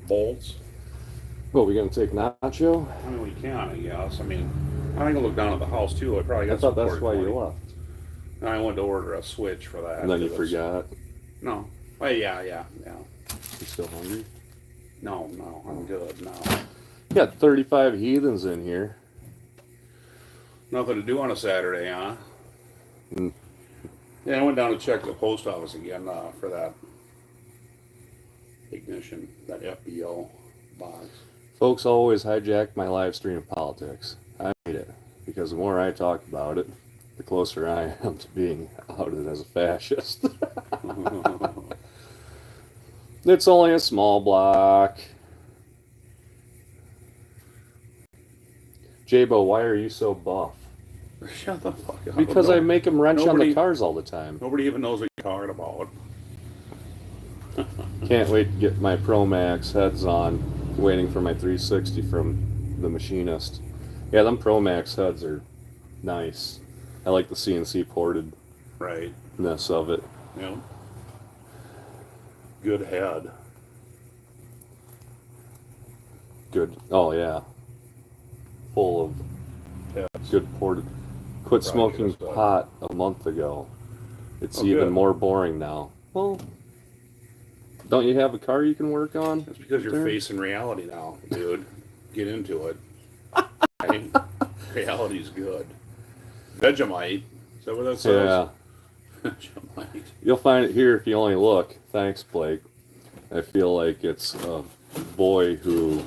bolts? What, we gonna take Nacho? I mean, we can, I guess. I mean, I think I'll look down at the house too. I probably got I thought some that's why you left. And I went to order a Switch for that. And then you forgot. No. Well, yeah. You still hungry? No, I'm good now. You got 35 heathens in here. Nothing to do on a Saturday, huh? Mm. Yeah, I went down to check the post office again for that ignition, that FBO box. Folks always hijack my live stream of politics. I hate it because the more I talk about it, the closer I am to being outed as a fascist. It's only a small block. Jabo, why are you so buff? Shut the fuck up. Because I make them wrench on the cars all the time. Nobody even knows what you're talking about. Can't wait to get my Pro Max heads on. Waiting for my 360 from the machinist. Yeah, them Pro Max heads are nice. I like the CNC portedness of it. Yeah. Good head. Good. Oh yeah. Full of good ported. Quit smoking pot a month ago. It's even more boring now. Well, don't you have a car you can work on? That's because you're facing reality now, dude. Get into it. Right? Reality's good. Vegemite. Is that what that says? Yeah. Vegemite. You'll find it here if you only look. Thanks, Blake. I feel like it's a boy who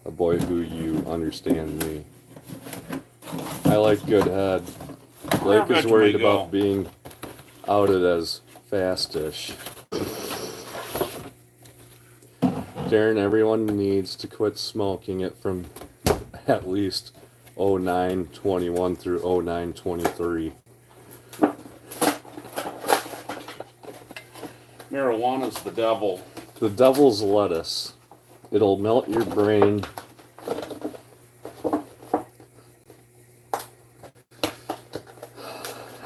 you understand me. I like good head. Blake is worried about being outed as fastish. Darren, everyone needs to quit smoking it from at least 0921 through 0923. Marijuana's the devil. The devil's lettuce. It'll melt your brain.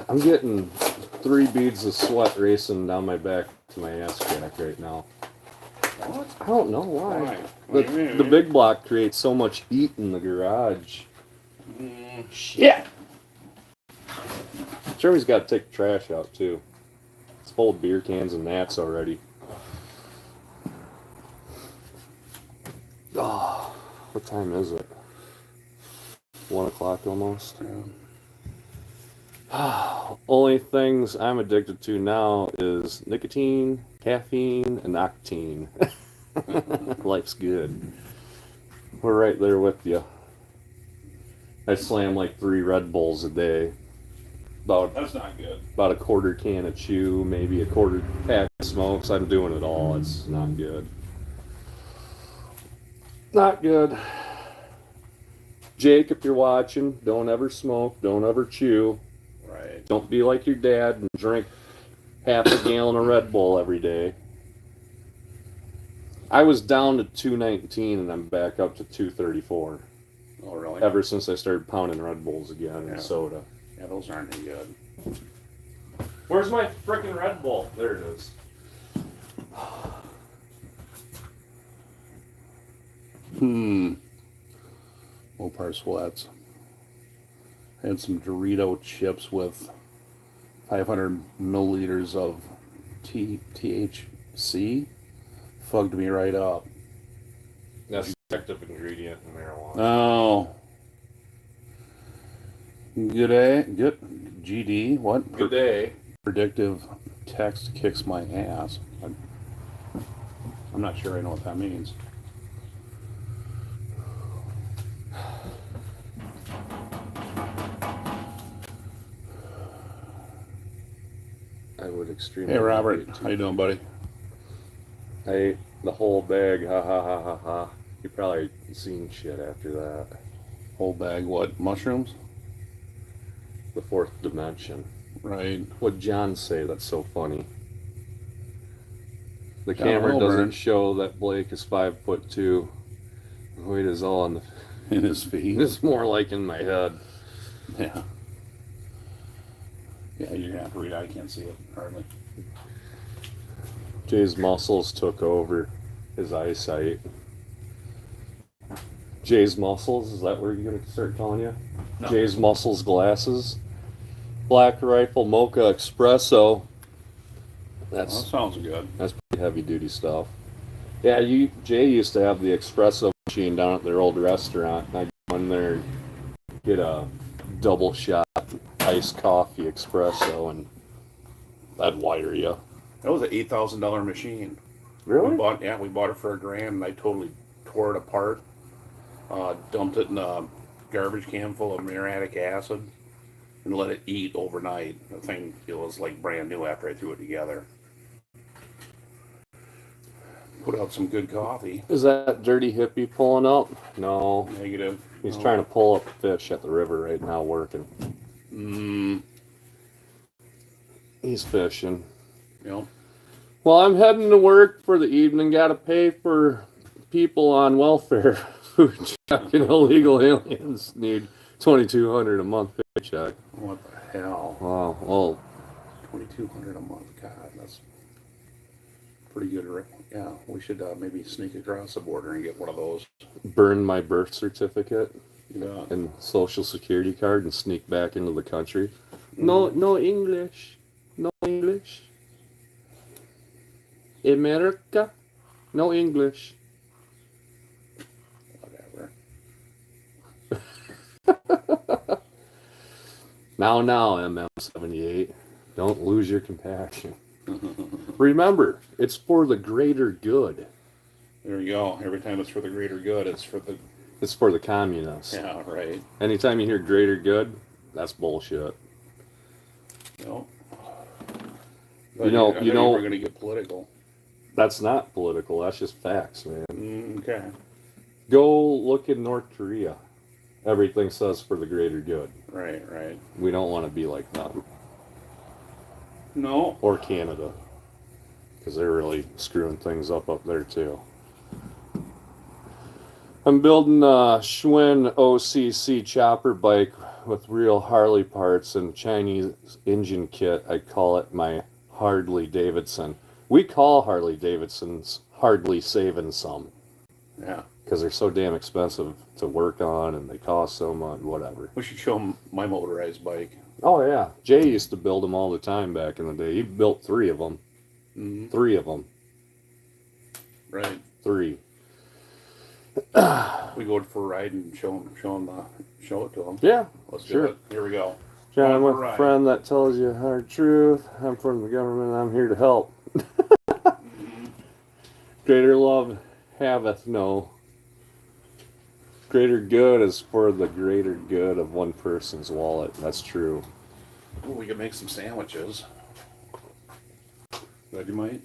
I'm getting 3 beads of sweat racing down my back to my ass crack right now. What? I don't know why. Why? The big block creates so much heat in the garage. Shit! Jeremy's got to take the trash out too. It's full of beer cans and gnats already. Oh, what time is it? 1 o'clock almost. Only things I'm addicted to now is nicotine, caffeine, and octane. Life's good. We're right there with you. I slam like 3 Red Bulls a day. That's not good. About a quarter can of chew, maybe a quarter pack of smokes. I'm doing it all. It's not good. Not good. Jake, if you're watching, don't ever smoke. Don't ever chew. Right. Don't be like your dad and drink half a gallon of Red Bull every day. I was down to 219 and I'm back up to 234. Oh, really? Ever since I started pounding Red Bulls again and soda. Yeah, those aren't any good. Where's my frickin' Red Bull? There it is. Mopar sweats. I had some Dorito chips with 500 milliliters of THC. Fugged me right up. That's the active ingredient in marijuana. Oh. Good day. Good. GD. What? Good day. Predictive text kicks my ass. I'm not sure I know what that means. I would extremely. Hey, Robert. How you doing, buddy? I ate the whole bag. Ha ha ha ha ha. You probably seen shit after that. Whole bag. What? Mushrooms? The 4th dimension. Right. What'd John say that's so funny? The John camera Wilburn. doesn't show that Blake is 5'2". Weight is all on the. In his feet. It's more like in my head. Yeah. Yeah, you're gonna have to read it. I can't see it hardly. Jay's muscles took over his eyesight. Jay's Muscles, is that where you're going to start calling you? No. Jay's Muscles glasses. Black Rifle Mocha Espresso. Well, that sounds good. That's pretty heavy duty stuff. Yeah, Jay used to have the espresso machine down at their old restaurant. And I'd go in there and get a double shot iced coffee espresso, and that'd wire you. That was an $8,000 machine. Really? We bought it for $1,000, and I totally tore it apart. Dumped it in a garbage can full of muriatic acid, and let it eat overnight. The thing, it was like brand new after I threw it together. Put out some good coffee. Is that dirty hippie pulling up? No. Negative. He's trying to pull up fish at the river right now working. He's fishing. Yep. Well, I'm heading to work for the evening. Got to pay for people on welfare. Food check and illegal aliens need $2,200 a month paycheck. What the hell? Wow. Well, $2,200 a month. God, that's pretty good. Yeah, we should maybe sneak across the border and get one of those. burn my birth certificate Yeah. and social security card and sneak back into the country. No English. No English. America. No English. Whatever. Now, MM78. Don't lose your compassion. Remember, it's for the greater good. There you go. Every time it's for the greater good, it's for the... It's for the communists. Yeah, right. Anytime you hear greater good, that's bullshit. No. You know, we're going to get political. That's not political. That's just facts, man. Okay. Go look in North Korea. Everything says for the greater good. Right, right. We don't want to be like them. No. Or Canada. Because they're really screwing things up there, too. I'm building a Schwinn OCC chopper bike with real Harley parts and Chinese engine kit. I call it my Harley Davidson. We call Harley Davidsons hardly saving some. Yeah. Because they're so damn expensive to work on and they cost so much, whatever. We should show them my motorized bike. Oh, yeah. Jay used to build them all the time back in the day. He built 3 of them. Mm-hmm. 3 of them. Right. 3. We go for a ride and show it to them. Yeah. Let's sure. do it. Here we go. John, I'm Going with for a a ride. friend that tells you hard truth. I'm from the government. I'm here to help. Greater love haveth no. Greater good is for the greater good of one person's wallet. That's true. Ooh, we can make some sandwiches. Vegemite.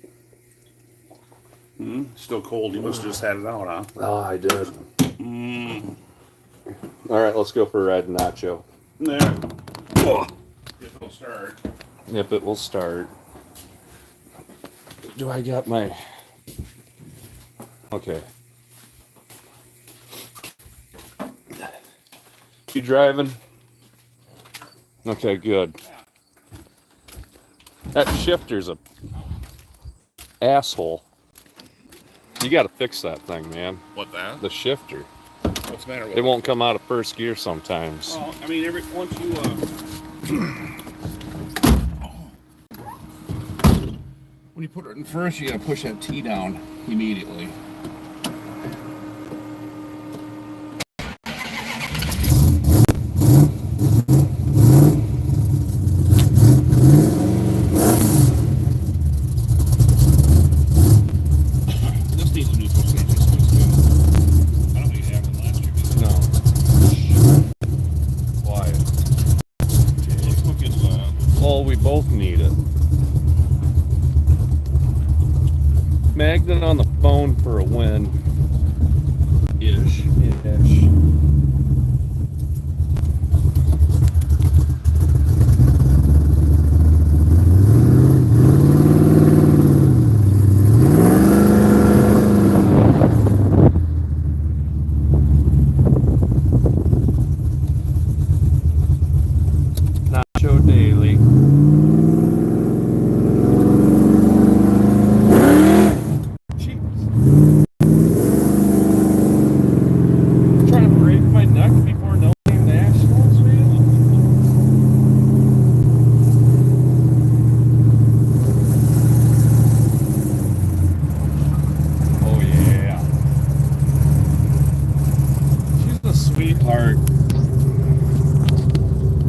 Still cold. You must have just had it out, huh? Oh, I did. All right, let's go for a ride in Nacho. There. If it'll start. Yep, it will start. Do I got my... Okay. You driving? Okay, good. That shifter's a asshole. You gotta fix that thing, man. What, that? The shifter. What's the matter with It won't come out of first gear sometimes. Well, I mean, once you, when you put it in first, you gotta push that T down immediately. This needs a neutral change. I don't think it happened last year. Did it? No. Quiet. Let's look at Well, we both need it. Magnet on the phone for a win. ish. Ish. Nacho Daily.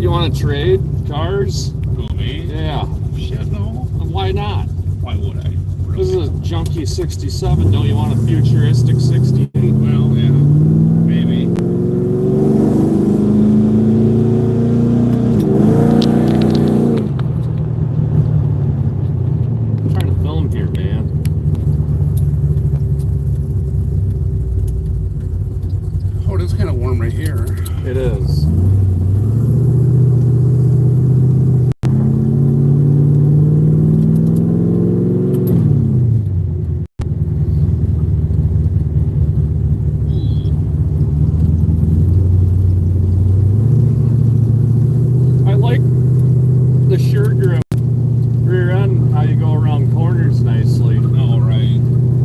You want to trade cars? Who, me? Yeah. Shit, no. Why not? Why would I? This is a junky 67. Don't you want a futuristic 68? Well, yeah. Maybe. I'm trying to film here, man. Oh, it is kind of warm right here. It is. I like the sure grip rear end, how you go around corners nicely. Oh, right.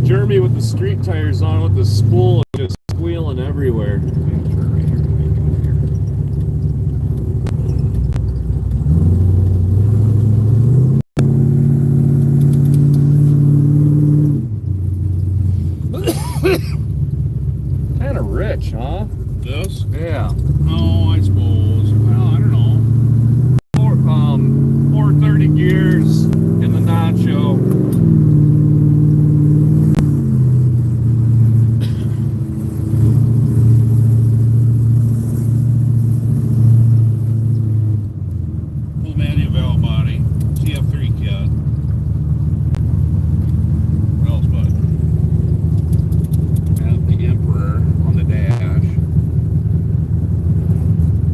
Jeremy with the street tires on with the spool just squealing everywhere. Kind of rich, huh? This? Yeah. Oh, I suppose. Well, I don't know. 430 gears in the nacho. Full manual valve body. TF3 kit. What else, bud? And the Emperor on the dash.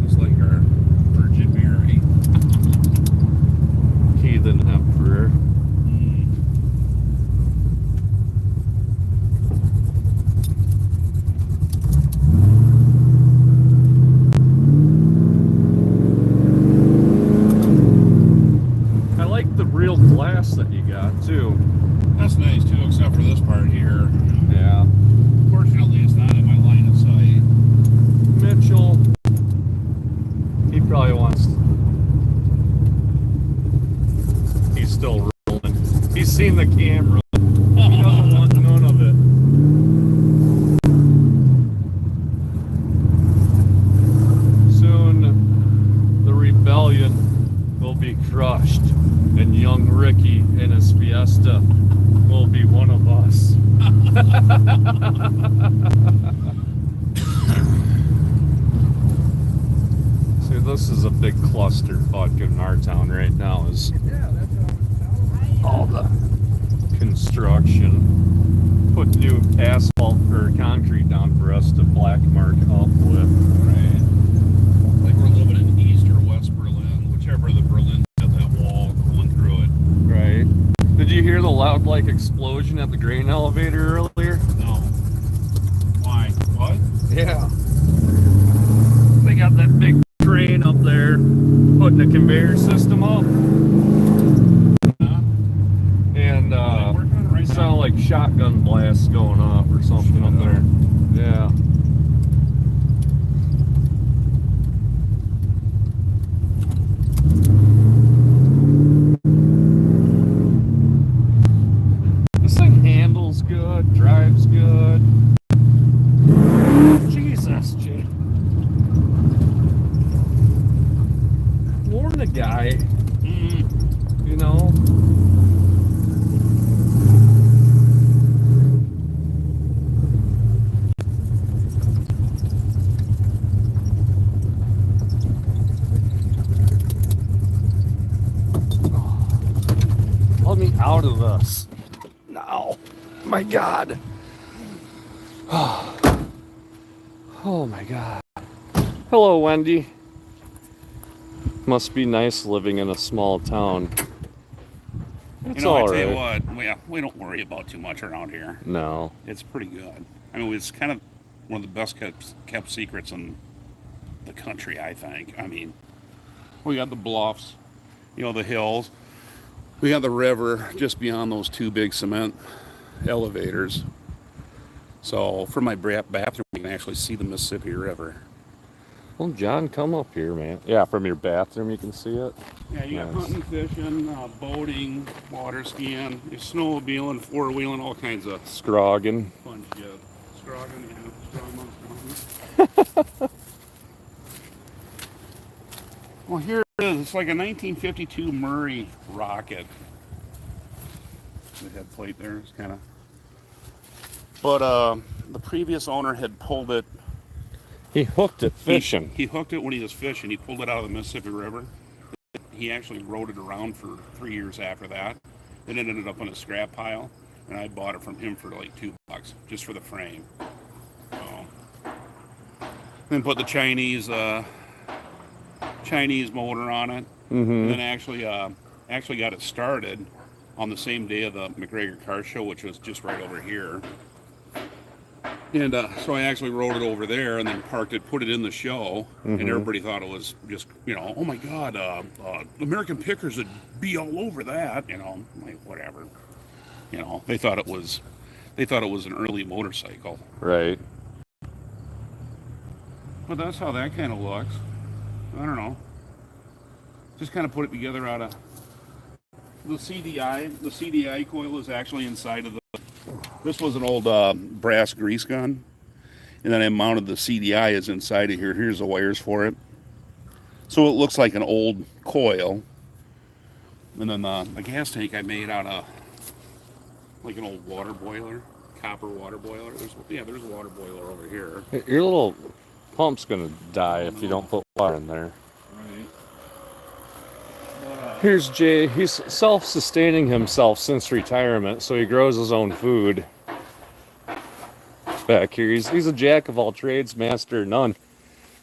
Just like our Virgin Mary. Heathen Emperor. I like the real glass that you got too. That's nice too, except for this part here. Yeah. Fortunately, it's not in my line of sight. Mitchell, he probably wants. He's still rolling. He's seen the camera. He doesn't want none of it. Soon, the rebellion will be crushed, and young Ricky in his Fiesta will be one of us. See, this is a big clusterfuck in our town right now. Is all the construction. Put new asphalt or concrete down for us to black mark up with. Right. Like we're living in East or West Berlin, whichever the Berlin's got that wall going through it. Right. Did you hear the loud like explosion at the grain elevator earlier? No. Why? What? Yeah. They got that big crane up there putting a conveyor system up. And it sounded like shotgun blasts going off or something up there. Yeah. This thing handles good, drives good. Jesus, Jay. Warn the guy. You know? Let me out of this. No. My God. Oh my God. Hello, Wendy. Must be nice living in a small town. It's all I tell you right. what, we don't worry about too much around here. No. It's pretty good. I mean, it's kind of one of the best kept secrets in the country, I think. I mean, we got the bluffs, you know, the hills. We got the river just beyond those two big cement elevators. So from my bathroom, you can actually see the Mississippi River. Well, John, come up here, man. Yeah, from your bathroom you can see it. Yeah, you got Nice. hunting, fishing, boating, water skiing, snowmobiling, four-wheeling, all kinds of Scroggin. fun shit. Scroggin, yeah. Strong. Well, here it is. It's like a 1952 Murray rocket. The head plate there is kind of. But the previous owner had pulled it. He hooked it fishing. He hooked it when he was fishing. He pulled it out of the Mississippi River. He actually rode it around for 3 years after that. Then it ended up on a scrap pile, and I bought it from him for like $2 just for the frame. So, then put the Chinese motor on it, and then actually got it started on the same day of the McGregor Car Show, which was just right over here. And so I actually rode it over there and then parked it, put it in the show, and everybody thought it was just, oh my God, American Pickers would be all over that, like whatever. They thought it was an early motorcycle. Right. But that's how that kind of looks. I don't know. Just kind of put it together out of the CDI. The CDI coil is actually inside of the. This was an old brass grease gun, and then I mounted the CDI is inside of here. Here's the wires for it. So it looks like an old coil. And then the gas tank I made out of like an old water boiler, copper water boiler. There's a water boiler over here. Your little pump's gonna die if you don't put water in there. Right. Here's Jay. He's self-sustaining himself since retirement, so he grows his own food. Back here, he's a jack of all trades, master of none.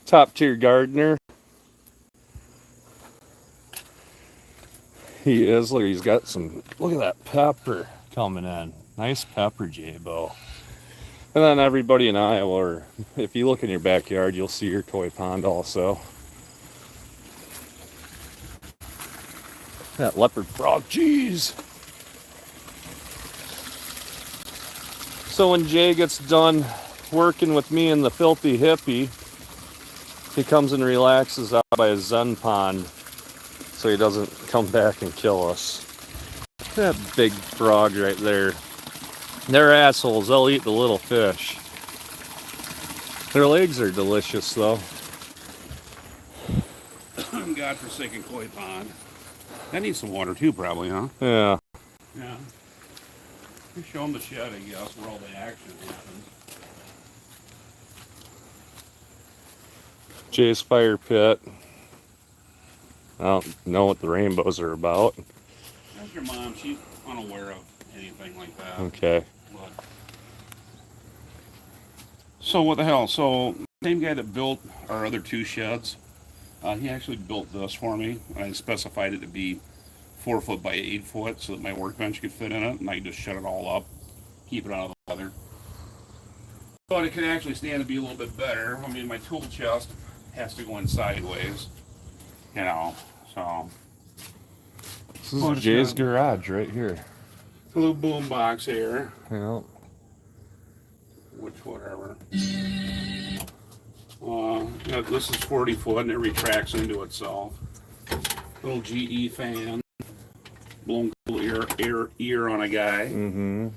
Top-tier gardener. He is. Look, he's got some. Look at that pepper coming in. Nice pepper, Jay-Bo. And then everybody in Iowa, or if you look in your backyard, you'll see your koi pond also. That leopard frog, jeez. So when Jay gets done working with me in the filthy hippie, he comes and relaxes out by his Zen pond so he doesn't come back and kill us. That big frog right there. They're assholes. They'll eat the little fish. Their legs are delicious, though. Godforsaken koi pond. That needs some water too, probably, huh? Yeah. Yeah. We show them the shed, I guess, where all the action happens. Jay's fire pit. I don't know what the rainbows are about. That's your mom. She's unaware of anything like that. Okay. But... So what the hell? So same guy that built our other two sheds, he actually built this for me. I specified it to be 4 foot by 8 foot so that my workbench could fit in it, and I could just shut it all up, keep it out of the weather. But it can actually stand to be a little bit better. I mean, my tool chest has to go in sideways, so. This is Jay's garage right here. A little boom box here. Yeah. Which, whatever. Yeah, this is 40 foot and it retracts into itself. Little GE fan. Blowing cool ear on a guy. Mm-hmm.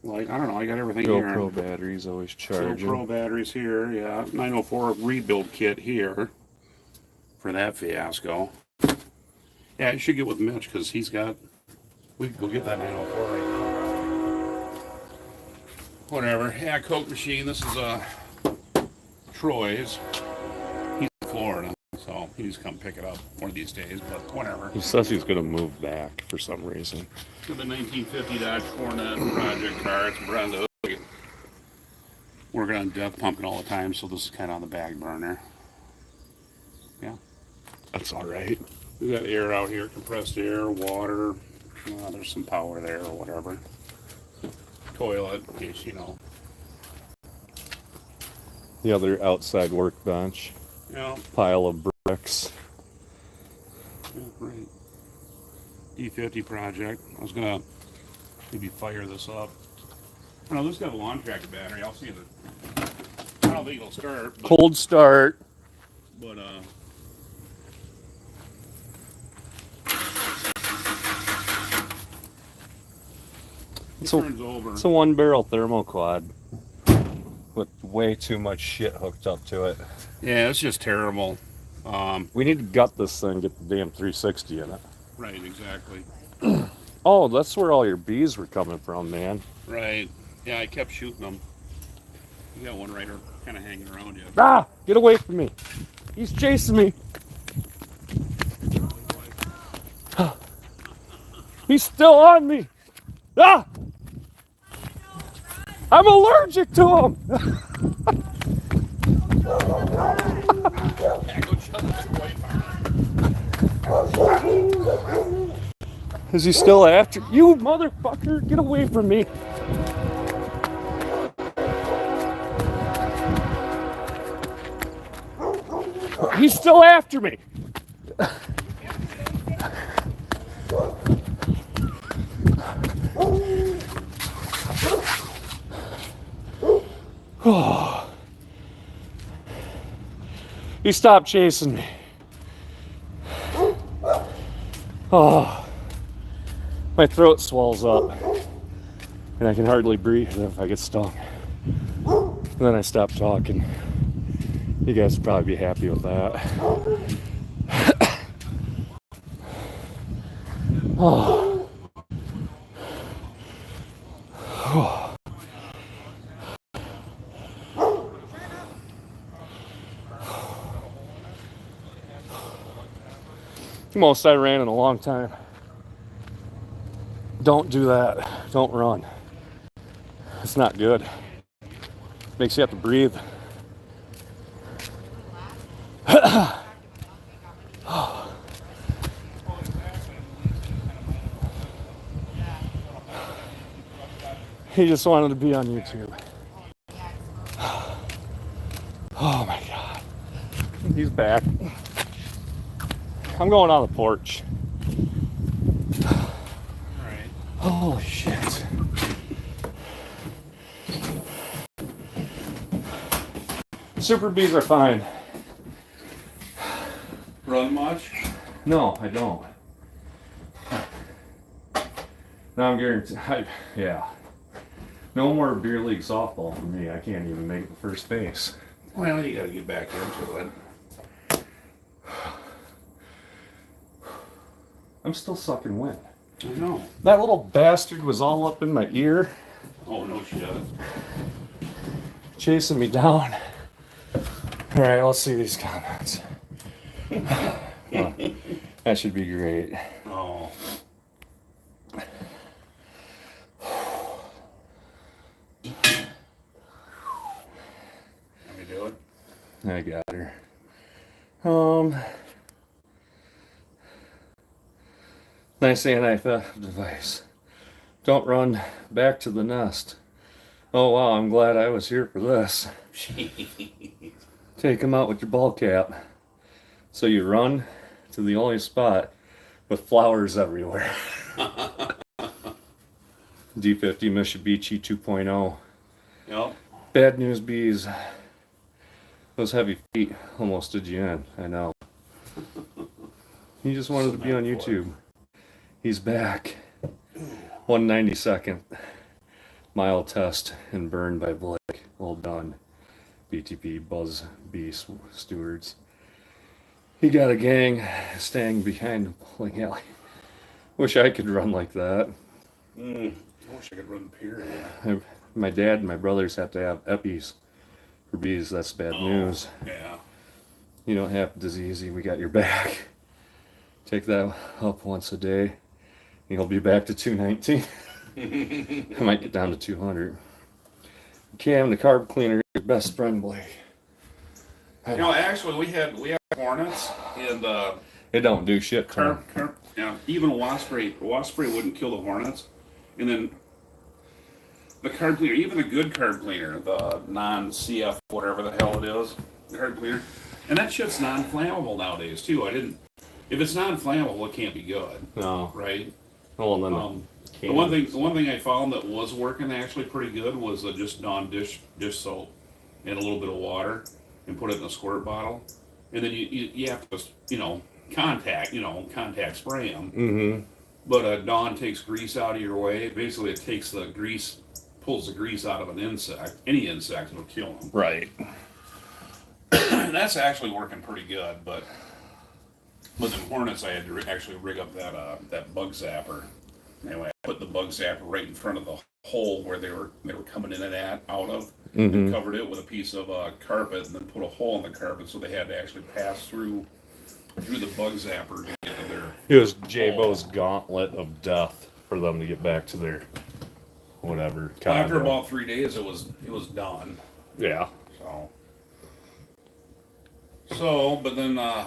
Like, I don't know, I got everything here. GoPro batteries always charging. GoPro batteries here, yeah. 904 rebuild kit here for that fiasco. Yeah, I should get with Mitch because he's got. We can go get that 904 right now. Whatever. Yeah, Coke machine. This is Troy's. He's in Florida, so he's come pick it up one of these days. But whatever. He says he's gonna move back for some reason. The 1950 Dodge Coronet project car. It's Brenda. Working on depth pumping all the time, so this is kind of on the back burner. Yeah. That's all right. We got air out here, compressed air, water. There's some power there or whatever. Toilet, in case you know. The other outside workbench. Yeah. Pile of bricks. Yeah, great. D50 project. I was gonna maybe fire this up. I know this got a lawn tractor battery. I'll see if it. I don't think it'll start. Cold start. But it turns over. It's a 1-barrel thermoquad with way too much shit hooked up to it. Yeah, it's just terrible. We need to gut this thing, get the damn 360 in it. Right, exactly. Oh, that's where all your bees were coming from, man. Right. Yeah, I kept shooting them. You got one right kind of hanging around you. Ah! Get away from me. He's chasing me. He's still on me. Ah! I'm allergic to him. Is he still after you, motherfucker? Get away from me. He's still after me. Oh. He stopped chasing me. Oh. My throat swells up. And I can hardly breathe if I get stung. And then I stop talking. You guys would probably be happy with that. Oh. Oh. The most I ran in a long time. Don't do that. Don't run. It's not good. Makes you have to breathe. He just wanted to be on YouTube. Oh my God. He's back. I'm going on the porch. Alright. Holy shit. Super bees are fine. Run much? No, I don't. Now I'm guaranteed. Yeah. No more beer league softball for me. I can't even make the first base. Well, you gotta get back into it. I'm still sucking wind. I know. That little bastard was all up in my ear, Oh, no shit. chasing me down. All right, let's see these comments. Oh, that should be great. Oh. Let me do it. I got her. Nice anti-theft device. Don't run back to the nest. Oh wow, I'm glad I was here for this. Take him out with your ball cap. So you run to the only spot with flowers everywhere. D50 Mitsubishi 2.0. Yep. Bad news bees. Those heavy feet almost did you in. I know. He just wanted to be on YouTube. He's back. 192nd mile test and burned by Blake. Well done. BTP Buzz Bee Stewards. He got a gang staying behind the bowling alley. Wish I could run like that. I wish I could run period. My dad and my brothers have to have EPIs for bees. That's bad news. Yeah. You don't have disease. We got your back. Take that up once a day. You'll be back to 219. I might get down to 200. Cam, the carb cleaner, your best friend, Blake. You know, actually, we had hornets and It don't do shit to 'em. yeah, even wasp spray wouldn't kill the hornets, and then the carb cleaner, even the good carb cleaner, the non-CF whatever the hell it is, the carb cleaner, and that shit's non-flammable nowadays too. If it's non-flammable, it can't be good, No. right? Well, then The one thing I found that was working actually pretty good was just Dawn dish soap and a little bit of water and put it in a squirt bottle, and then you have to contact spray them. Mm-hmm. But Dawn takes grease out of your way. Basically, it takes the grease, pulls the grease out of an insect. Any insect will kill them. Right. And that's actually working pretty good, but with them hornets, I had to actually rig up that bug zapper. Anyway, I put the bug zapper right in front of the hole where they were coming in and out of, and covered it with a piece of carpet, and then put a hole in the carpet so they had to actually pass through the bug zapper to get to their. It was J-Bo's gauntlet of death for them to get back to their whatever. After condo. about 3 days, it was done. Yeah. So, but then, yeah,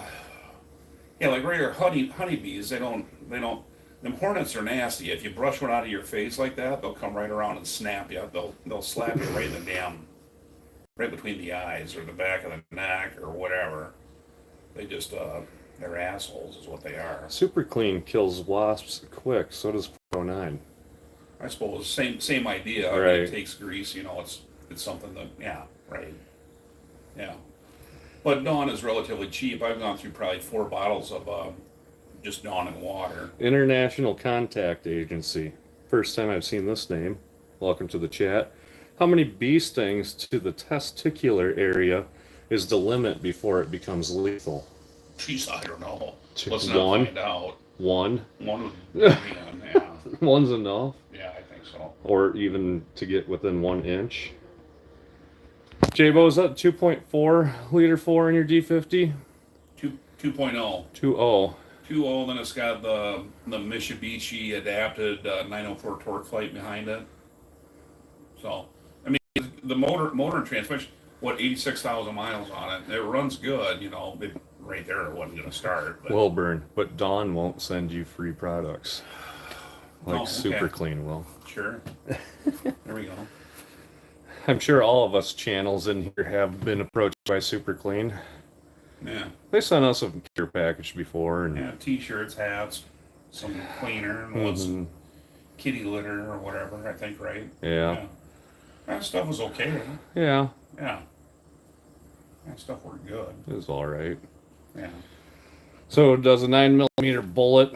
like regular honeybees, they don't. Them hornets are nasty. If you brush one out of your face like that, they'll come right around and snap you. They'll slap you right in the right between the eyes or the back of the neck or whatever. They just, they're assholes, is what they are. Super Clean kills wasps quick. So does 409. I suppose same idea. Right. I mean, it takes grease. It's something that, yeah, right, yeah. But Dawn is relatively cheap. I've gone through probably 4 bottles of just Dawn and water. International Contact Agency. First time I've seen this name. Welcome to the chat. How many bee stings to the testicular area is the limit before it becomes lethal? Jeez, I don't know. Let's not find out. One? One would be on, yeah. One's enough? Yeah, I think so. Or even to get within 1 inch? J-Bo, is that 2.4 liter 4 in your D50? 2.0. 2.0. 2.0, then it's got the Mitsubishi adapted 904 torque light behind it. So, I mean, the motor and transmission, 86,000 miles on it. It runs good, right there it wasn't going to start. But. Will burn, but Dawn won't send you free products. Like okay. Super Clean will. Sure. There we go. I'm sure all of us channels in here have been approached by Super Clean. Yeah. They sent us a care package before. And yeah, t-shirts, hats, some cleaner, and kitty litter or whatever, I think, right? Yeah. That stuff was okay. Yeah. Yeah. That stuff worked good. It was all right. Yeah. So does a 9mm bullet.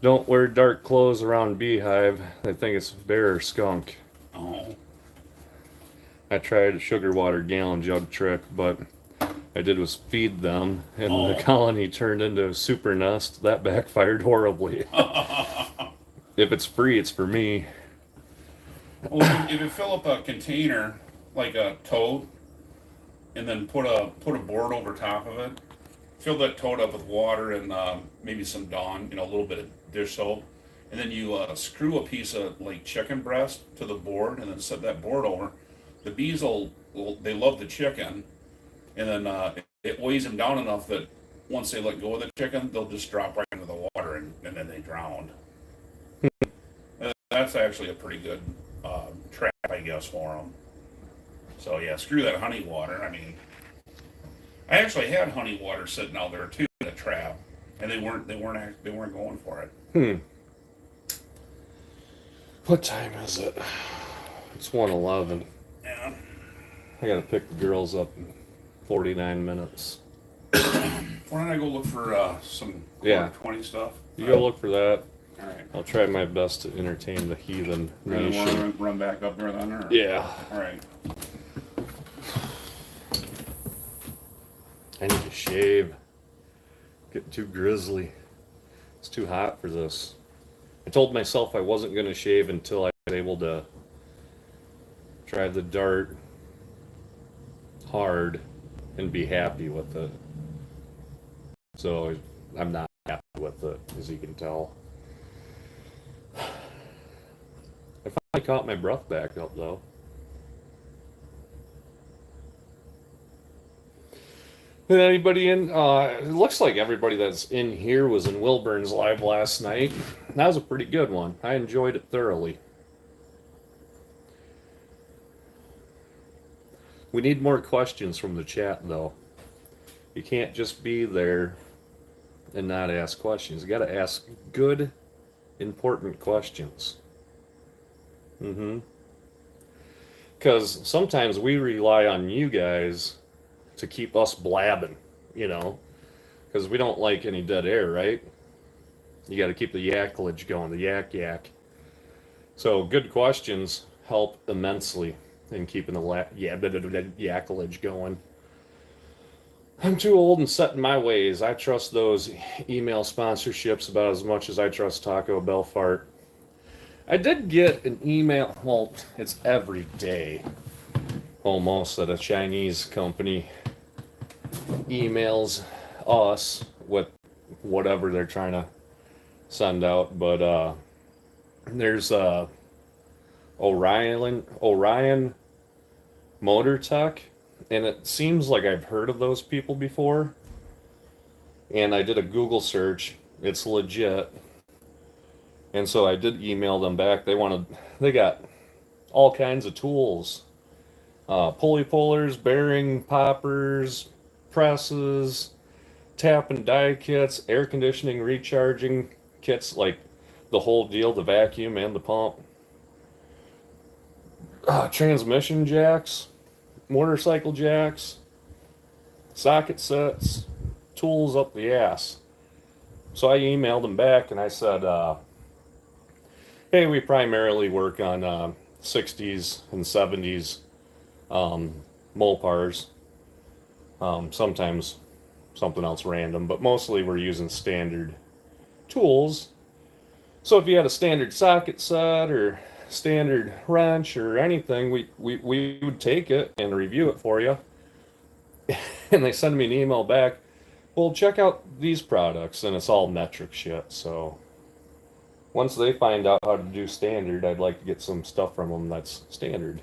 Don't wear dark clothes around beehive. They think it's bear or skunk. Oh. I tried a sugar water gallon jug trick, but I did was feed them, and the colony turned into a super nest. That backfired horribly. If it's free, it's for me. Well, if you fill up a container, like a tote, and then put a board over top of it, fill that tote up with water and maybe some Dawn, a little bit of dish soap, and then you screw a piece of like chicken breast to the board, and then set that board over. The bees they love the chicken, and then it weighs them down enough that once they let go of the chicken, they'll just drop right into the water, and then they drown. That's actually a pretty good trap, I guess, for them. So yeah, screw that honey water. I mean, I actually had honey water sitting out there too in a trap, and they weren't going for it. What time is it? It's 1:11. Yeah. I gotta pick the girls up in 49 minutes. Why don't I go look for some Yeah. 20 stuff? You go look for that. All right. I'll try my best to entertain the heathen You want nation. to run back up there then? Or? Yeah. All right. I need to shave. Getting too grizzly. It's too hot for this. I told myself I wasn't going to shave until I was able to drive the dart hard and be happy with it. So I'm not happy with it, as you can tell. I finally caught my breath back up, though. Did anybody in? It looks like everybody that's in here was in Wilburn's live last night. That was a pretty good one. I enjoyed it thoroughly. We need more questions from the chat, though. You can't just be there and not ask questions. You got to ask good, important questions. Because sometimes we rely on you guys to keep us blabbing, because we don't like any dead air, right? You got to keep the yaklage going, the yak. So good questions help immensely, and keeping the yackage going. I'm too old and set in my ways. I trust those email sponsorships about as much as I trust Taco Bell fart. I did get an email, well, it's every day almost, that a Chinese company emails us with whatever they're trying to send out, but there's Orion Motor Tech, and it seems like I've heard of those people before, and I did a Google search. It's legit, and so I did email them back. They got all kinds of tools, pulley pullers, bearing poppers, presses, tap and die kits, air conditioning recharging kits, like the whole deal, the vacuum and the pump, transmission jacks, motorcycle jacks, socket sets, tools up the ass. So I emailed them back and I said, hey, we primarily work on 60s and 70s Mopars, sometimes something else random, but mostly we're using standard tools. So if you had a standard socket set or standard wrench or anything, we would take it and review it for you. And they send me an email back, well, check out these products, and it's all metric shit. So once they find out how to do standard, I'd like to get some stuff from them that's standard.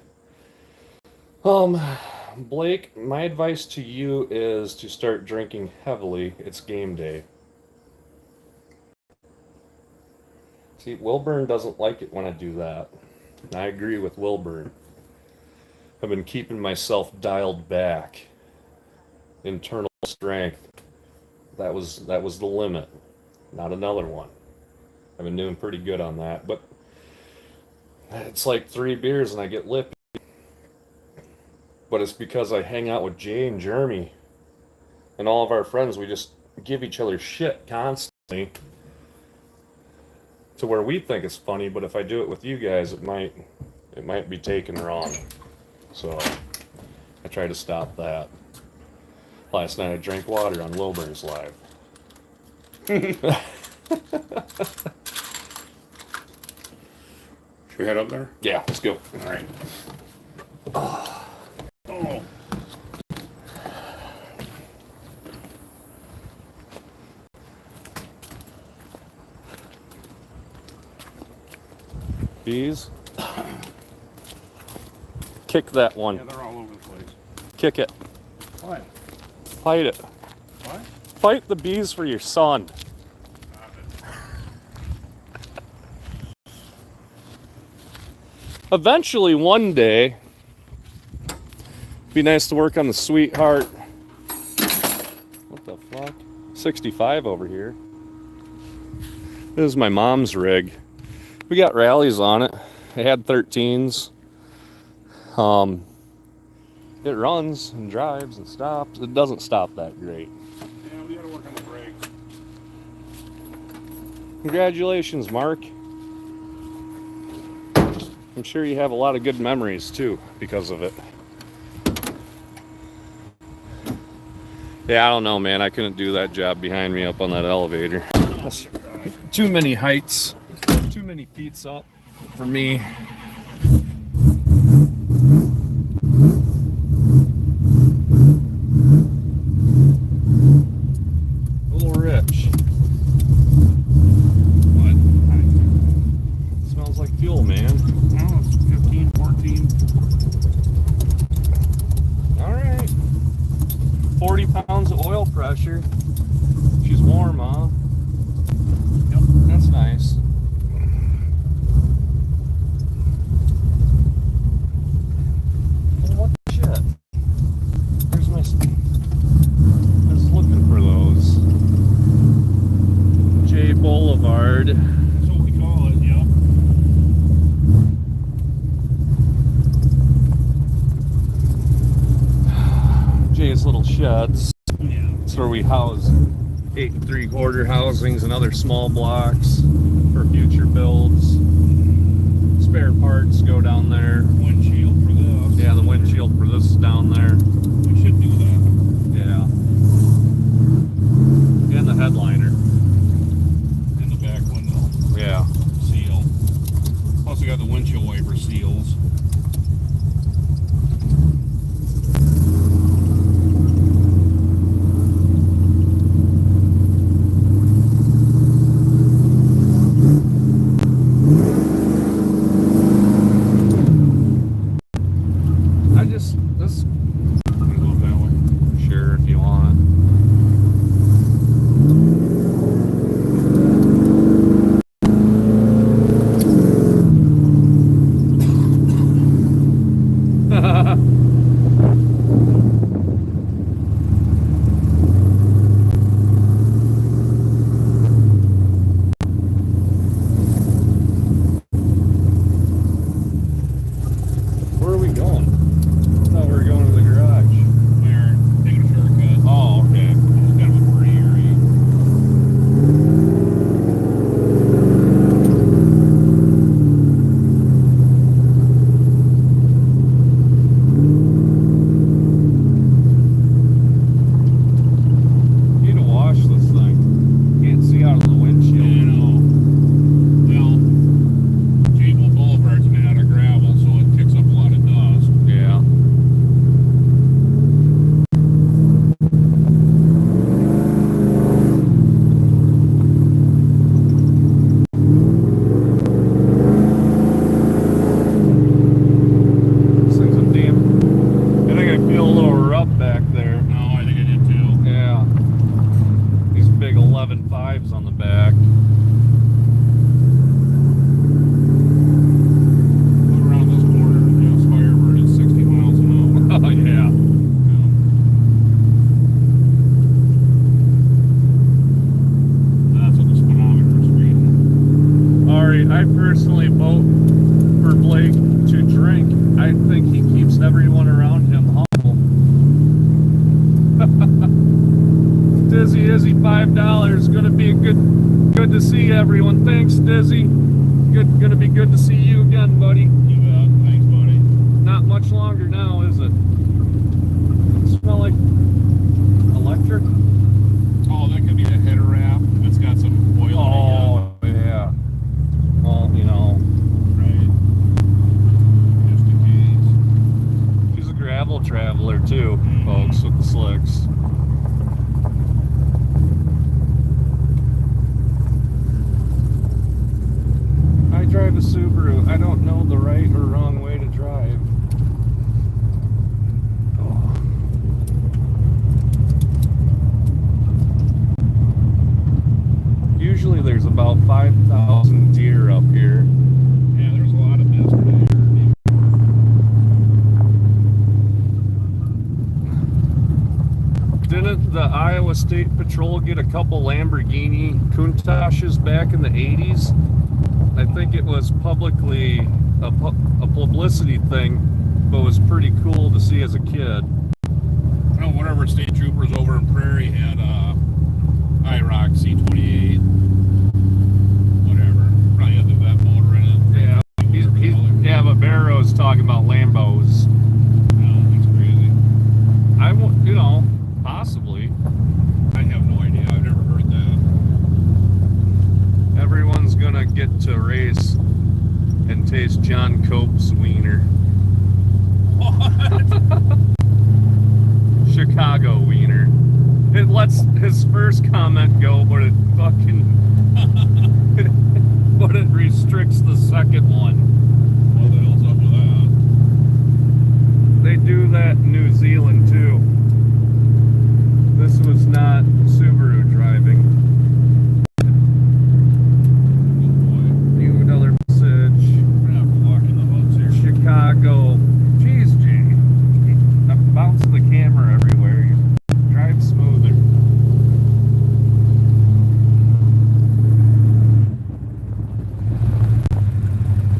Blake, my advice to you is to start drinking heavily. It's game day. See, Wilburn doesn't like it when I do that. And I agree with Wilburn. I've been keeping myself dialed back. Internal strength. That was the limit. Not another one. I've been doing pretty good on that. But it's like 3 beers and I get lippy. But it's because I hang out with Jay and Jeremy and all of our friends. We just give each other shit constantly to where we think it's funny, but if I do it with you guys, it might be taken wrong. So I try to stop that. Last night I drank water on Wilbur's Live. Should we head up there? Yeah, let's go. All right. Oh. Bees. Kick that one. Yeah, they're all over the place. Kick it. What? Fight it. What? Fight the bees for your son. Eventually, one day, be nice to work on the Sweetheart. What the fuck? 65 over here. This is my mom's rig. We got rallies on it. It had 13s. It runs and drives and stops. It doesn't stop that great. Yeah, we gotta work on the brakes. Congratulations, Mark. I'm sure you have a lot of good memories too because of it. Yeah, I don't know, man. I couldn't do that job behind me up on that elevator. That's too many heights, too many feet up for me. A little rich. What? It smells like fuel, man. Oh, it's 15, 14. All right. 40 pounds of oil pressure. She's warm, huh? Yep. That's nice. Well, what the shit? Where's my... I was looking for those. J Boulevard. That's what we call it, yep. Jay's little sheds. Yeah. That's where we house 8 3/4 housings and other small blocks for future builds. Spare parts go down there. Windshield for this. Yeah, the windshield for this is down there. We should do that. Yeah. And the headliner. In the back window. Yeah. Seal. Plus we got the windshield wiper seals. This, Wanna go that way? sure, if you want. Where are we going? I thought we were going to the garage. We're taking a shortcut. Oh, okay. It's kind of a pretty area. Need to wash this thing. Can't see out of the windshield. You know, well, Jabil Boulevard's made out of gravel, so it kicks up a lot of dust. Yeah. This thing's a damn. I think I feel a little rough back there. No, I think I did too. Yeah. These big 11.5s on the back. Look around this corner, Jeff's Firebird is 60 miles an hour. Oh, yeah. That's what the speedometer is reading. Alright, I personally vote for Blake to drink. I think he keeps everyone around him humble. Dizzy Izzy, $5. Gonna be a good to see everyone. Thanks, Dizzy. Gonna be good to see you again, buddy. You bet. Thanks, buddy. Not much longer now, is it? Smell like electric? Oh, that could be a header wrap. It's got some oil Oh, yeah. Well, you know, in it. Right. Just in case. he's a gravel traveler too, folks, with the slicks. I drive a Subaru. I don't know the right or wrong way to drive. Oh. Usually there's about 5,000 deer up here. Yeah, there's a lot of yesterday. Didn't the Iowa State Patrol get a couple Lamborghini Countachs back in the 80s? I think it was publicly a publicity thing, but it was pretty cool to see as a kid. No, whatever state troopers over in Prairie had IROC C-28. Whatever. Probably had the vet motor in it. Yeah, yeah, but Barrow's talking about Lambos. No, that's crazy. I won't, you know, possibly. I have no idea. I've never heard that. Everyone's gonna get to race and taste John Cope's wiener. What? Chicago wiener. It lets his first comment go, but it fucking but it restricts the second one. What the hell's up with that? They do that in New Zealand too. This was not Subaru driving. New another message. We're gonna have to walk in the hoods here. Chicago. Jeez, Jay. I'm bouncing the camera everywhere. You drive smoother.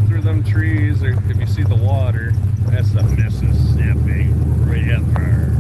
Through them trees, or if you see the water, that's the Mississippi River.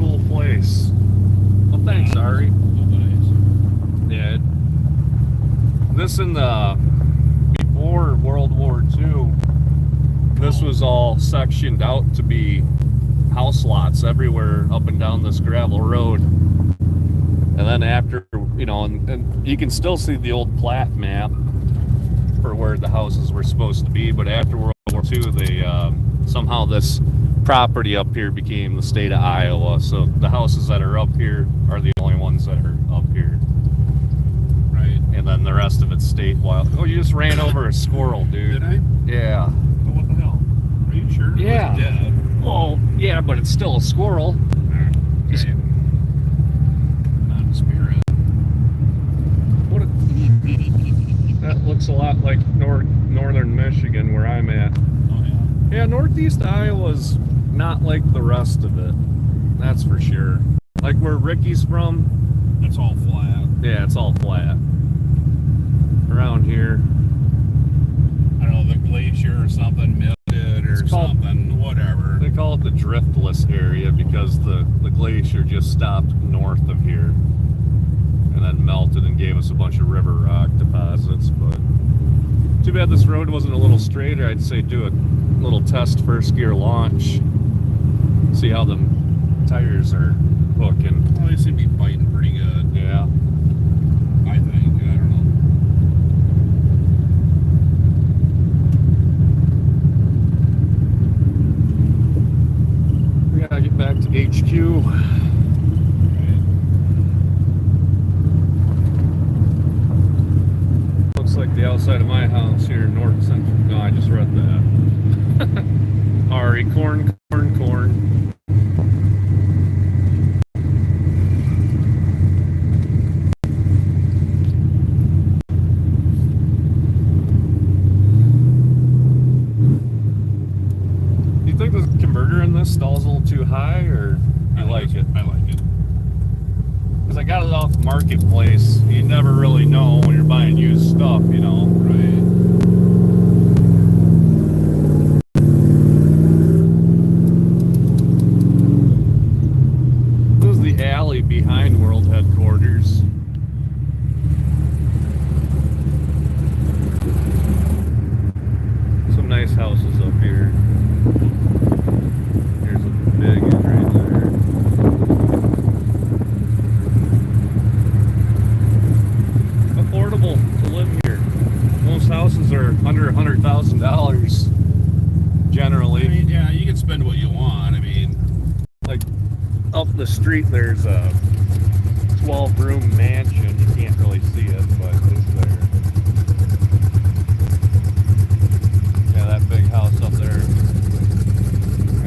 cool place. Well, thanks, Ari. Yeah. This in the before World War II, this was all sectioned out to be house lots everywhere up and down this gravel road. And then after, you know, and you can still see the old plat map for where the houses were supposed to be. But after World War II, they somehow this property up here became the state of Iowa. So the houses that are up here are the only ones that are up here. Right. And then the rest of it's state wild. Oh, you just ran over a squirrel, dude. Did I? Yeah. Oh, what the hell? Are you sure? Yeah. It was dead. Well, yeah, but it's still a squirrel. Just- Okay. Not in spirit. What that looks a lot like northern Michigan where I'm at. Oh, yeah. Yeah, northeast Iowa's not like the rest of it. That's for sure. Like where Ricky's from, It's all flat. yeah, it's all flat. Around here, I don't know, the glacier or something melted or It's called- something, whatever. they call it the driftless area because the glacier just stopped north of here and then melted and gave us a bunch of river rock deposits. But too bad this road wasn't a little straighter. I'd say do a little test first gear launch, see how the tires are hooking. Well, they seem to be biting pretty good, Yeah. I think. I don't know. We gotta get back to HQ. Looks like the outside of my house here, north central. No, I just read that. Ari, corn. Do you think the converter in this stall's a little too high, or you like it? I like it. Because I got it off the marketplace. You never really know when you're buying used stuff, you know. Right. This is the alley behind World Headquarters. Some nice houses up here. Here's a big one right there. Affordable to live here. Most houses are under $100,000 generally. I mean, yeah, you can spend what you want. I mean, Like up the street there's a 12-room mansion. You can't really see it, but it's there. Yeah, that big house up there,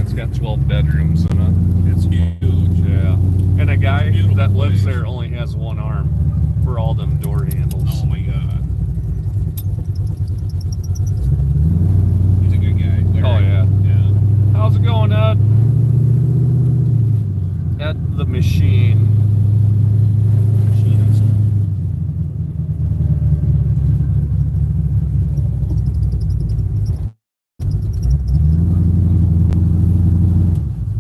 it's got 12 bedrooms in it. it's huge. Yeah, and a guy Beautiful that lives place. there only has one arm for all them door handles. Oh my god. He's a good guy. Larry. Oh, yeah. Yeah. How's it going, Ed? Ed the Machine. Machinist.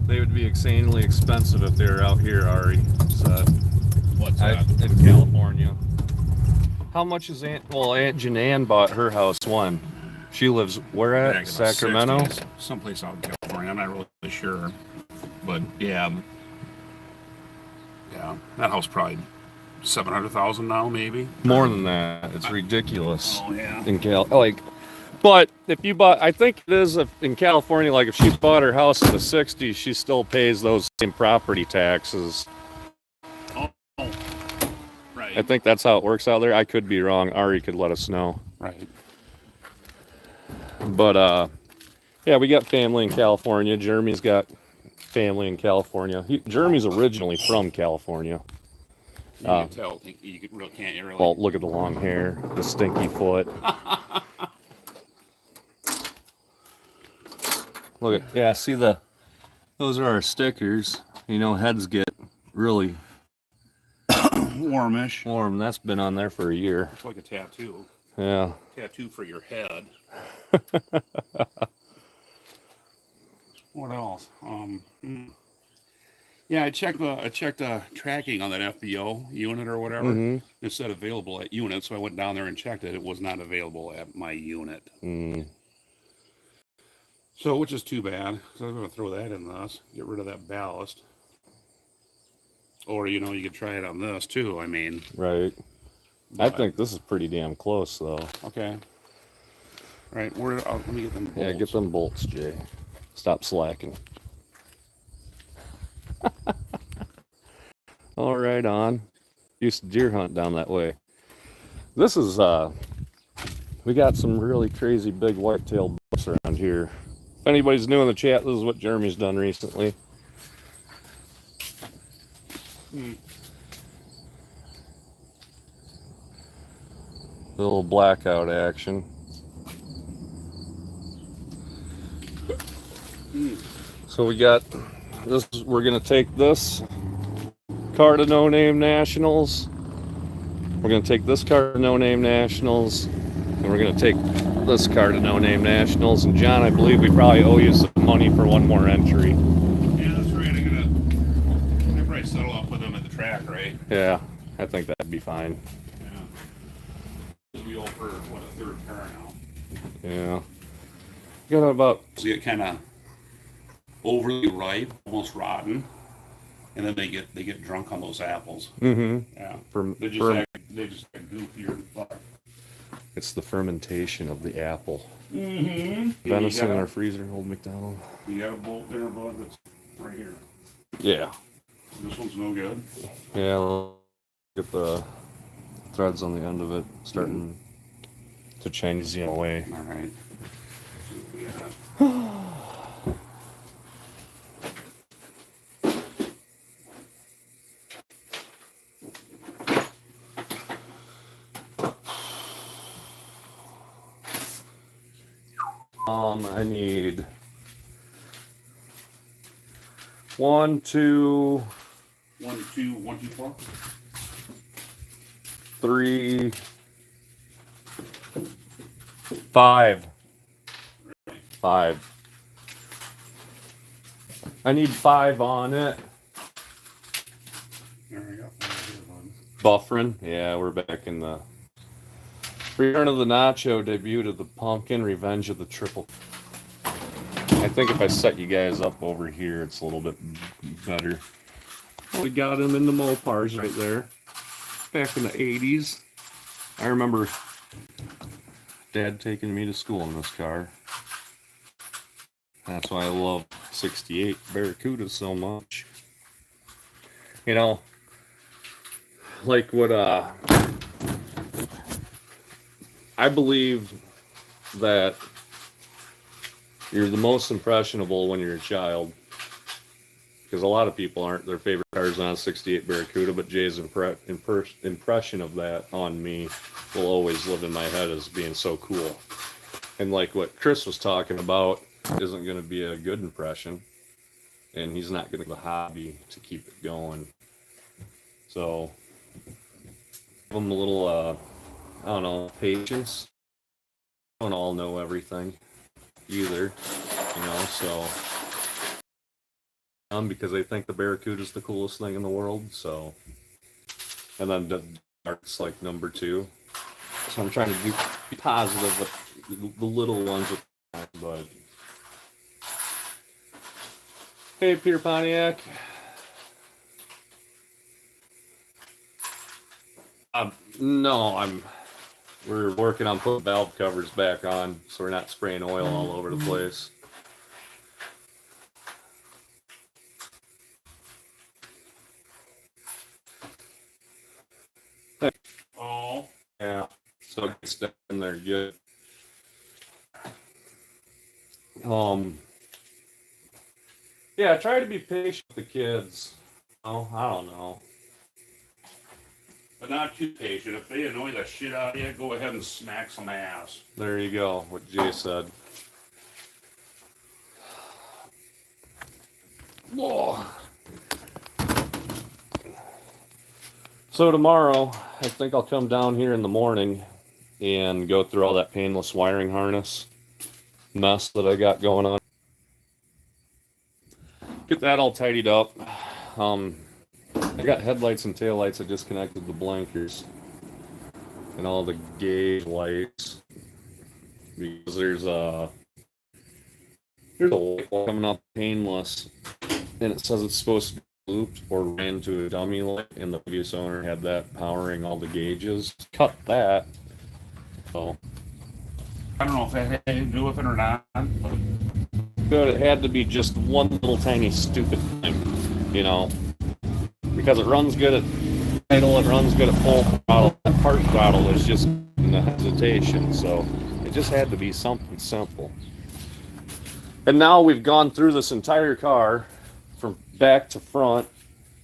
They would be insanely expensive if they were out here, Ari said. What's that? In California. How much is Aunt Janann bought her house when? She lives where Back at? in the Sacramento? 60s, someplace out in California. I'm not really sure. But yeah. Yeah. That house probably 700,000 now, maybe. More than that. It's ridiculous. Oh yeah. In but if you bought, I think it is in California, like if she bought her house in the 60s, she still pays those same property taxes. Oh. Right. I think that's how it works out there. I could be wrong. Ari could let us know. Right. But yeah, we got family in California. Jeremy's got family in California. Jeremy's originally from California. You can tell. You can't you really? Well, look at the long hair, the stinky foot. Look at, yeah, see those are our stickers. You know, heads get really warmish. warm. That's been on there for a year. It's like a tattoo. Yeah. Tattoo for your head. What else? Yeah, I checked the tracking on that FBO unit or whatever. Mm-hmm. It said available at unit, so I went down there and checked it. It was not available at my unit. Mm. So, which is too bad. So I'm gonna throw that in this. Get rid of that ballast. Or you could try it on this too. I mean, Right. I but- think this is pretty damn close, though. okay. Right. Let me get them bolts. Yeah, get them bolts, Jay. Stop slacking. All right, on. Used to deer hunt down that way. This is we got some really crazy big whitetail bucks around here. If anybody's new in the chat, this is what Jeremy's done recently. A little blackout action. So we got this. We're gonna take this card of No Name Nationals. We're gonna take this card of No Name Nationals, and we're gonna take this card of No Name Nationals. And John, I believe we probably owe you some money for one more entry. Yeah, that's right. I probably settle up with them at the track, right? Yeah, I think that'd be fine. Yeah. We owe for what, a third car now. Yeah. Got about So you get kind of overly ripe, almost rotten, and then they get drunk on those apples. mm-hmm. Yeah. They They just act goofier than fuck. It's the fermentation of the apple. Mm-hmm. Venison in our freezer, old McDonald. You got a bolt there, bud, that's right here. Yeah. This one's no good. Yeah, I'll get the threads on the end of it starting to change the away. All right. I need 1, 2, 1, 2, 1, 2, 4. 3, 5. 5. I need 5 on it. There we go. Buffering. Yeah, we're back in the Return of the Nacho, debut of the Pumpkin, Revenge of the Triple. I think if I set you guys up over here, it's a little bit better. We got him in the Mopars right there. Back in the 80s. I remember Dad taking me to school in this car. That's why I love 68 Barracuda so much. You know, like what I believe that you're the most impressionable when you're a child, because a lot of people aren't. Their favorite car is not a 68 Barracuda, but Jay's impression of that on me will always live in my head as being so cool. And like what Chris was talking about isn't going to be a good impression, and he's not going to have a hobby to keep it going. So give him a little, I don't know, patience. Don't all know everything either, so because they think the Barracuda is the coolest thing in the world, so, and then the Dark's like number 2, so I'm trying to be positive with the little ones, but hey, Peter Pontiac. No, we're working on putting valve covers back on, so we're not spraying oil all over the place. Oh. Yeah, so it gets down there good. Yeah, try to be patient with the kids. Oh, I don't know. But not too patient. If they annoy the shit out of you, go ahead and smack some ass. There you go, what Jay said. Whoa. So tomorrow, I think I'll come down here in the morning and go through all that painless wiring harness mess that I got going on. Get that all tidied up. I got headlights and taillights. I disconnected the blinkers and all the gauge lights because there's a light coming up painless, and it says it's supposed to be looped or ran to a dummy light, and the previous owner had that powering all the gauges. Cut that. So I don't know if that had anything to do with it or not. good. It had to be just one little tiny stupid thing, you know, because it runs good at idle, it runs good at full throttle. That part throttle is just in the hesitation, so it just had to be something simple. And now we've gone through this entire car from back to front,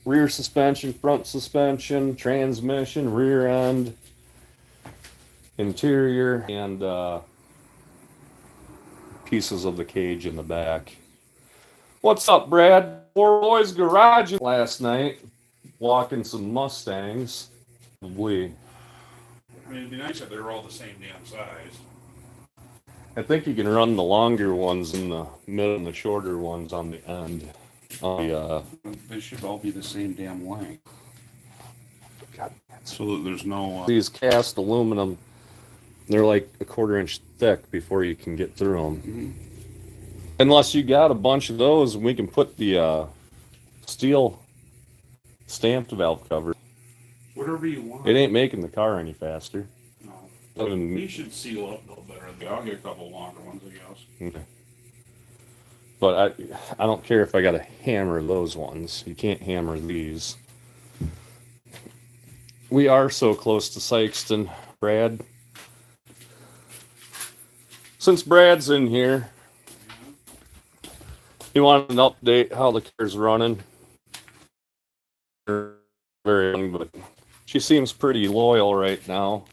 rear suspension, front suspension, transmission, rear end, interior, and pieces of the cage in the back. What's up, Brad? Four Boys Garage last night, walking some Mustangs. I mean, it'd be nice if they were all the same damn size. I think you can run the longer ones in the middle and the shorter ones on the end. They should all be the same damn length. God, So that there's no. these cast aluminum, they're like a 1/4 inch thick before you can get through them. Mm-hmm. Unless you got a bunch of those, we can put the steel stamped valve cover. Whatever you want. It ain't making the car any faster. No. And- These should seal up a little better. I'll get a couple longer ones, I guess. Okay. But I don't care if I gotta hammer those ones. You can't hammer these. We are so close to Sykeston, Brad. Since Brad's in here, he wanted an update how the car's running. Very young, but she seems pretty loyal right now.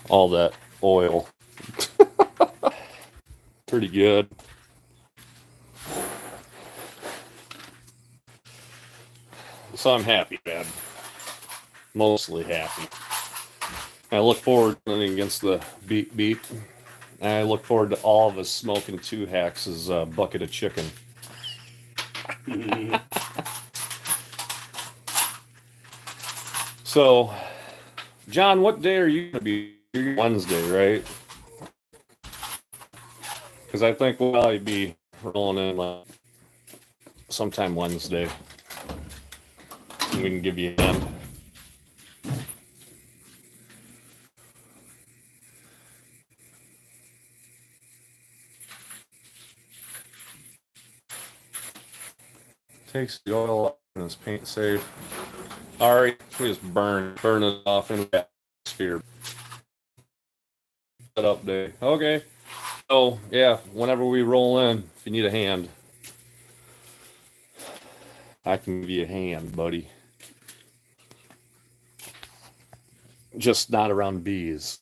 All that oil. Pretty good. So I'm happy, Dad. Mostly happy. I look forward to running against the beep beep. And I look forward to all of us smoking 2 hacks' bucket of chicken. So, John, what day are you going to be? Wednesday, right? Because I think we'll probably be rolling in sometime Wednesday. We can give you a hand. Takes the oil off and it's paint safe. Alright, we just burn it off in the atmosphere. Set up day. Okay. So yeah, whenever we roll in, if you need a hand, I can give you a hand, buddy. Just not around bees.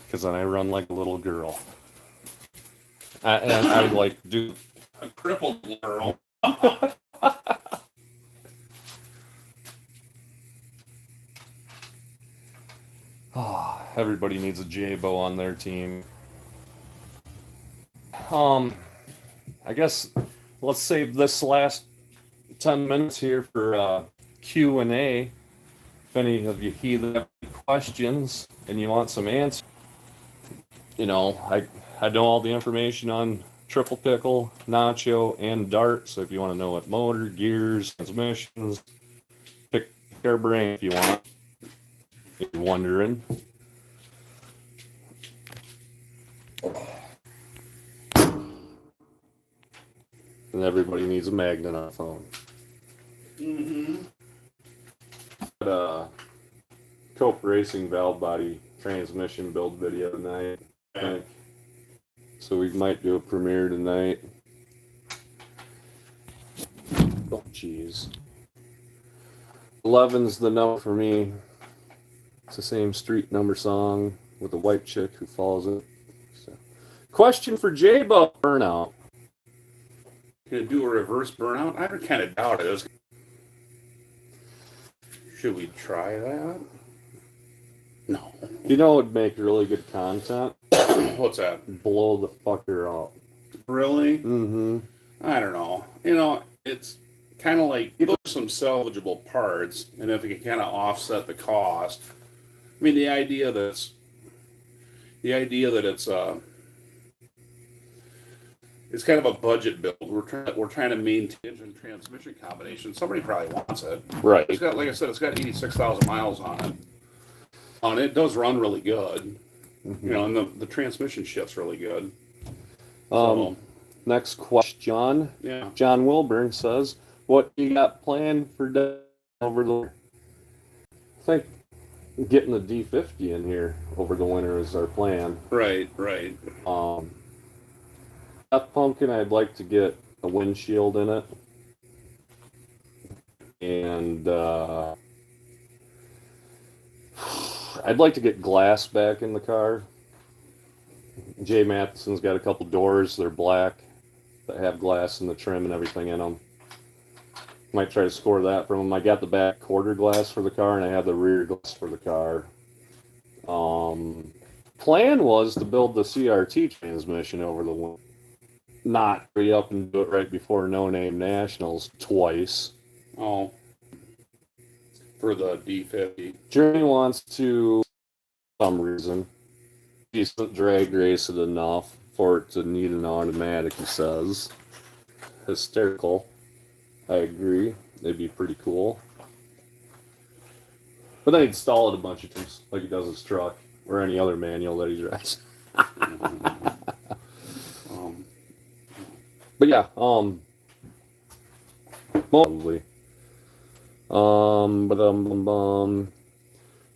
Because then I run like a little girl. And I would like to do A crippled girl. everybody needs a J-Bo on their team. I guess let's save this last 10 minutes here for Q&A. If any of you either have any questions and you want some answers, you know, I know all the information on Triple Pickle, Nacho, and Dart. So if you want to know what motor, gears, transmissions, pick their brain if you want. If you're wondering. And everybody needs a magnet on the phone. Mm-hmm. Cope Racing valve body transmission build video tonight, I think. So we might do a premiere tonight. Oh, jeez. 11's the number for me. It's the same street number song with a white chick who follows it. So. Question for J-Bo burnout. Gonna do a reverse burnout? I kind of doubt it. Should we try that? No. You know, it would make really good content. What's that? Blow the fucker up. Really? Mm-hmm. I don't know. You know, it's kind of like those are some salvageable parts, and if it can kind of offset the cost. I mean, the idea that it's kind of a budget build. We're trying to maintain engine transmission combination. Somebody probably wants it. Right. It's got, like I said, it's got 86,000 miles on it. It does run really good. Mm-hmm. You know, and the transmission shifts really good. Next question. Yeah. John Wilburn says, "What you got planned for over the?" I think getting the D50 in here over the winter is our plan. Right. That pumpkin, I'd like to get a windshield in it, and I'd like to get glass back in the car. Jay Matheson's got a couple doors. They're black that have glass in the trim and everything in them. Might try to score that from him. I got the back quarter glass for the car, and I have the rear glass for the car. Plan was to build the CRT transmission over the winter. Not hurry up and do it right before No Name Nationals twice. Oh. For the D50. Jeremy wants to, for some reason, decent drag race it enough for it to need an automatic, he says. Hysterical. I agree. It'd be pretty cool. But then he'd stall it a bunch of times, like he does his truck, or any other manual that he drives. But yeah, probably.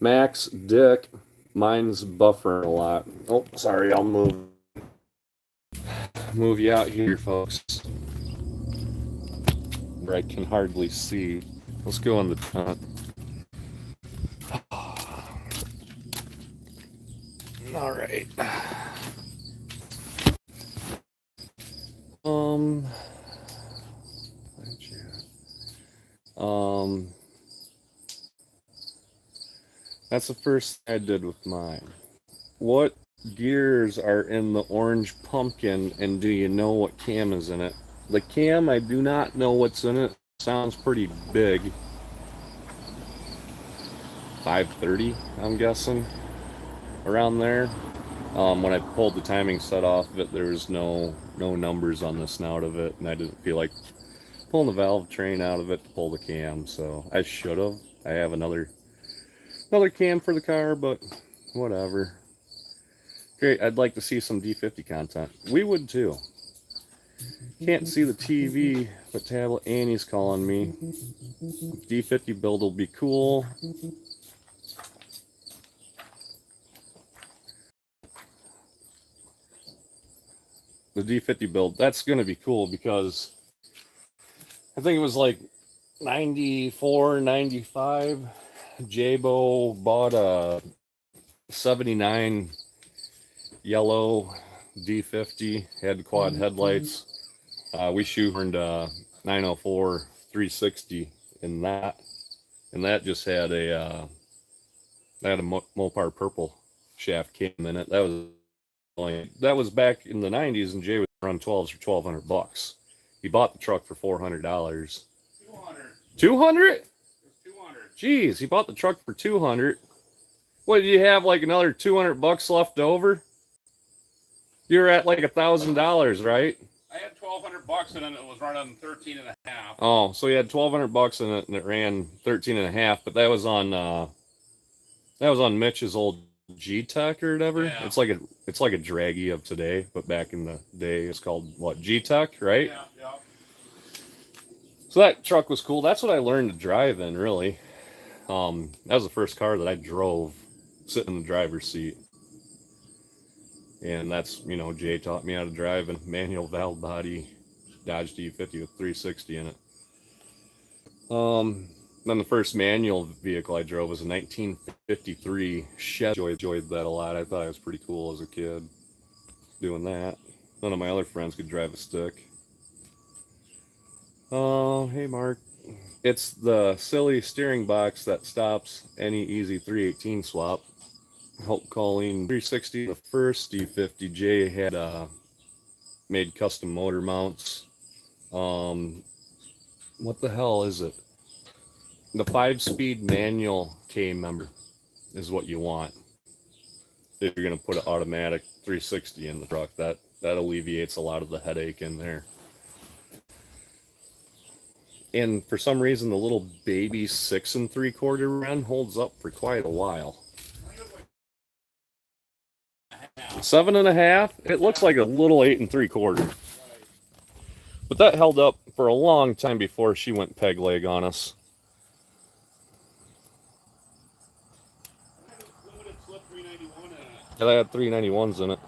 Max, Dick, mine's buffering a lot. Oh, sorry, I'll move you out here, folks, where I can hardly see. Let's go on the front. All right. That's the first thing I did with mine. What gears are in the orange pumpkin, and do you know what cam is in it? The cam, I do not know what's in it. Sounds pretty big. 530, I'm guessing, around there. When I pulled the timing set off of it, there was no numbers on the snout of it, and I didn't feel like pulling the valve train out of it to pull the cam, so I should have. I have another cam for the car, but whatever. Great, I'd like to see some D50 content. We would too. Can't see the TV, but Tablet Annie's calling me. D50 build will be cool. The D50 build, that's going to be cool because I think it was like 94, 95. Jabo bought a 79 yellow D50, had quad headlights. We shoehorned 904 360 in that, and that just had a Mopar purple shaft cam in it. That was back in the 90s, and Jay was around 12s for $1,200. He bought the truck for $400. 200? Jeez, he bought the truck for $200. What, did you have like another $200 left over? You're at like $1,000, right? I had $1,200 in it, and it was running 13 and a half. Oh, so you had $1,200 in it, and it ran 13 and a half. But that was on Mitch's old G-Tech or whatever. Yeah. It's like a draggy of today, but back in the day, it's called what, G-Tech, right? Yeah. So that truck was cool. That's what I learned to drive in, really. That was the first car that I drove, sitting in the driver's seat. And that's, Jay taught me how to drive a manual valve body Dodge D50 with 360 in it. Then the first manual vehicle I drove was a 1953 Chevy. Enjoyed that a lot. I thought it was pretty cool as a kid doing that. None of my other friends could drive a stick. Oh, hey Mark. It's the silly steering box that stops any easy 318 swap. Help calling 360. The first D50J had made custom motor mounts. What the hell is it? The 5-speed manual K member is what you want if you're going to put an automatic 360 in the truck. That alleviates a lot of the headache in there. And for some reason, the little baby 6 3/4 Ren holds up for quite a while. 7.5. It looks like a little 8 3/4. But that held up for a long time before she went peg leg on us. Yeah, they had 391s in it.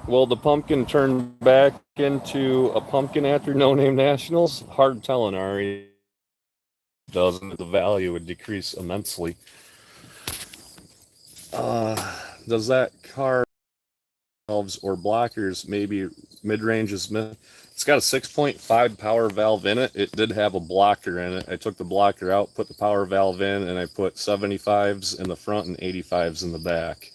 Will the pumpkin turn back into a pumpkin after No Name Nationals? Hard telling, Ari. Doesn't. The value would decrease immensely. Does that car valves or blockers, maybe mid-range is mid? It's got a 6.5 power valve in it. It did have a blocker in it. I took the blocker out, put the power valve in, and I put 75s in the front and 85s in the back.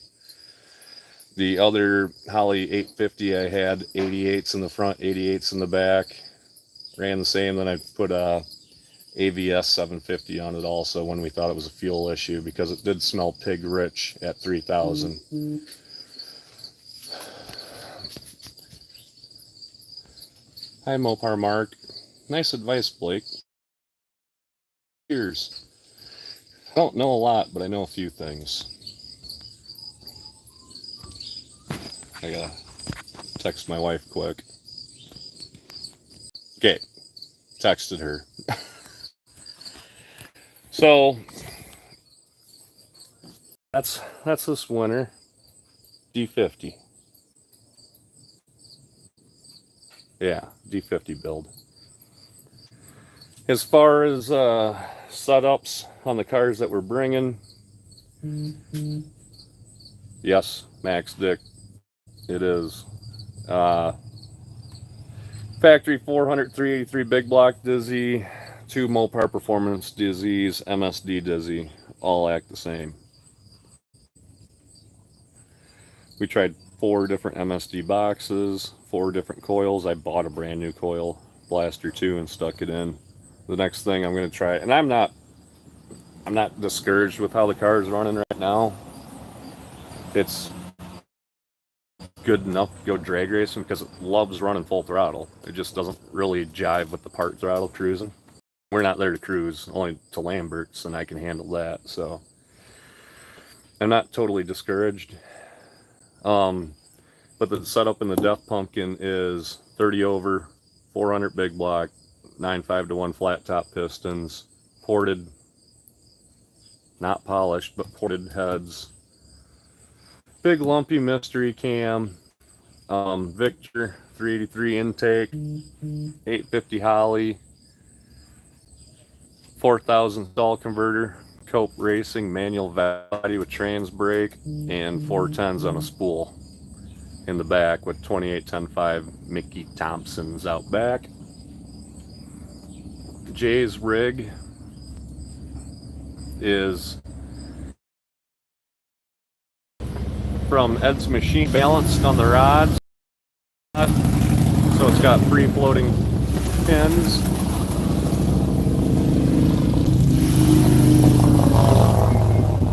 The other Holly 850 I had 88s in the front, 88s in the back. Ran the same. Then I put a AVS 750 on it also when we thought it was a fuel issue because it did smell pig rich at 3,000. Hi Mopar Mark. Nice advice, Blake. Cheers. I don't know a lot, but I know a few things. I gotta text my wife quick. Okay, texted her. So that's this winter D50. Yeah, D50 build. As far as setups on the cars that we're bringing, yes, Max Dick, it is. Factory 400 383 big block Dizzy, 2 Mopar Performance Dizzies, MSD Dizzy, all act the same. We tried 4 different MSD boxes, 4 different coils. I bought a brand new coil blaster too and stuck it in. The next thing I'm going to try, and I'm not discouraged with how the car is running right now. It's good enough to go drag racing because it loves running full throttle. It just doesn't really jive with the part throttle cruising. We're not there to cruise, only to Lamberts, and I can handle that. So I'm not totally discouraged. But the setup in the Death Pumpkin is 30 over, 400 big block, 9.5 to 1 flat top pistons, ported, not polished, but ported heads, big lumpy mystery cam, Victor 383 intake, 850 Holly, 4,000 stall converter, Cope Racing manual body with trans brake, and 410s on a spool in the back with 2810.5 Mickey Thompsons out back. Jay's rig is from Ed's Machine, balanced on the rods, so it's got free floating pins.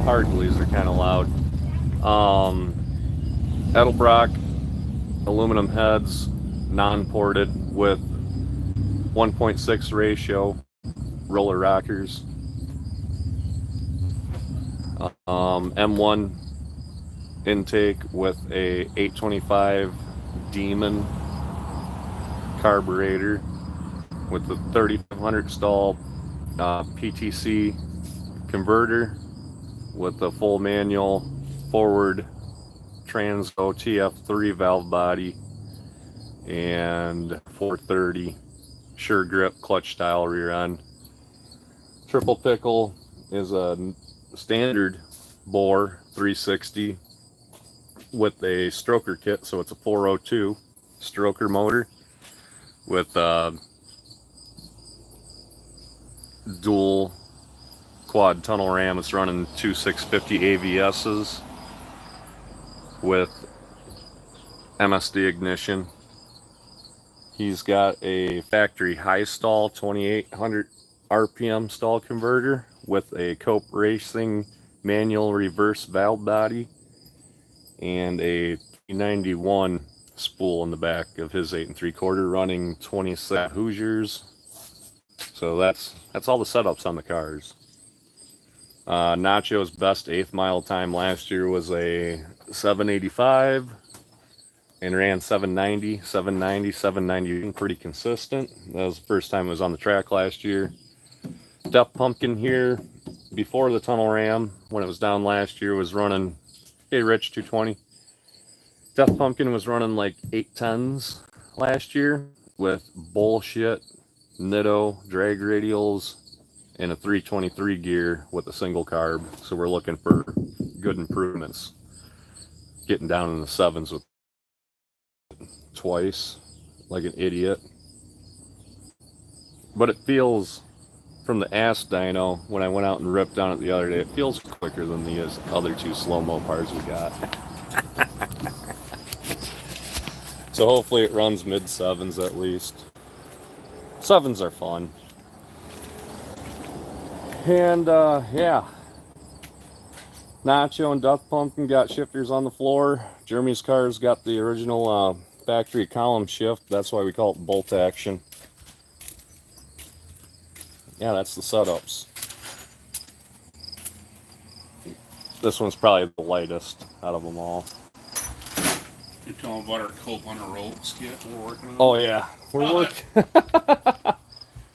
Hargleys are kind of loud. Edelbrock aluminum heads, non-ported with 1.6 ratio roller rockers. M1 intake with a 825 Demon carburetor with the 3500 stall PTC converter with the full manual forward Transgo TF3 valve body and 430 sure grip clutch style rear end. Triple pickle is a standard bore 360 with a stroker kit, so it's a 402 stroker motor with dual quad tunnel ram. It's running two 650 AVSs with MSD ignition. He's got a factory high stall 2800 RPM stall converter with a Cope Racing manual reverse valve body and a 91 spool in the back of his 8 3/4 running 20 Hoosiers. So that's all the setups on the cars. Nacho's best 8th mile time last year was a 785 and ran 790, 790, pretty consistent. That was the first time it was on the track last year. Death Pumpkin here before the tunnel ram when it was down last year was running, hey Rich, 220. Death Pumpkin was running like 810s last year with bullshit Nitto drag radials and a 323 gear with a single carb. So we're looking for good improvements. Getting down in the 7s with twice like an idiot. But it feels, from the ass dyno, when I went out and ripped on it the other day, it feels quicker than the other two slow-mo Mopars we got. So hopefully it runs mid-7s at least. 7s are fun. And yeah, Nacho and Death Pumpkin got shifters on the floor. Jeremy's car's got the original factory column shift. That's why we call it bolt action. Yeah, that's the setups. This one's probably the lightest out of them all. You tell them about our Cope on a rope skit we're working on? Oh yeah, we're working.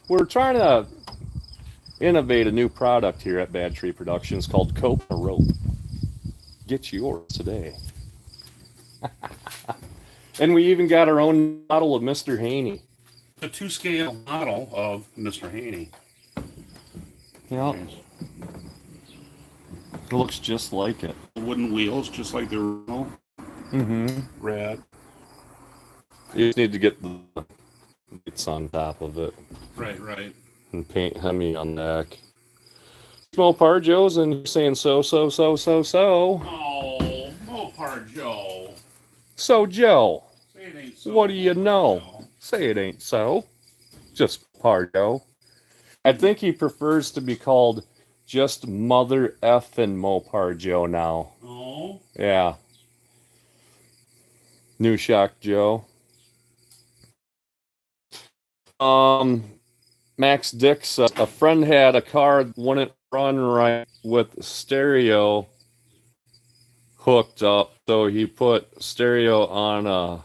We're trying to innovate a new product here at Bad Tree Productions called Cope on a Rope. Get yours today. And we even got our own model of Mr. Haney. A 2-scale model of Mr. Haney. Yeah. It looks just like it. Wooden wheels, just like the original. Mm-hmm. Rad. You just need to get the lights on top of it. Right, right. And paint Hemi on the neck. Small Par Joe's and you're saying so. Oh, Mopar Joe. So Joe, Say it ain't so. what do you know? Joe. Say it ain't so. Just Par Joe. I think he prefers to be called just Mother Effin' Mopar Joe now. Oh. Yeah. New Shock Joe. Max Dix, a friend had a car that wouldn't run right with stereo hooked up, so he put stereo on a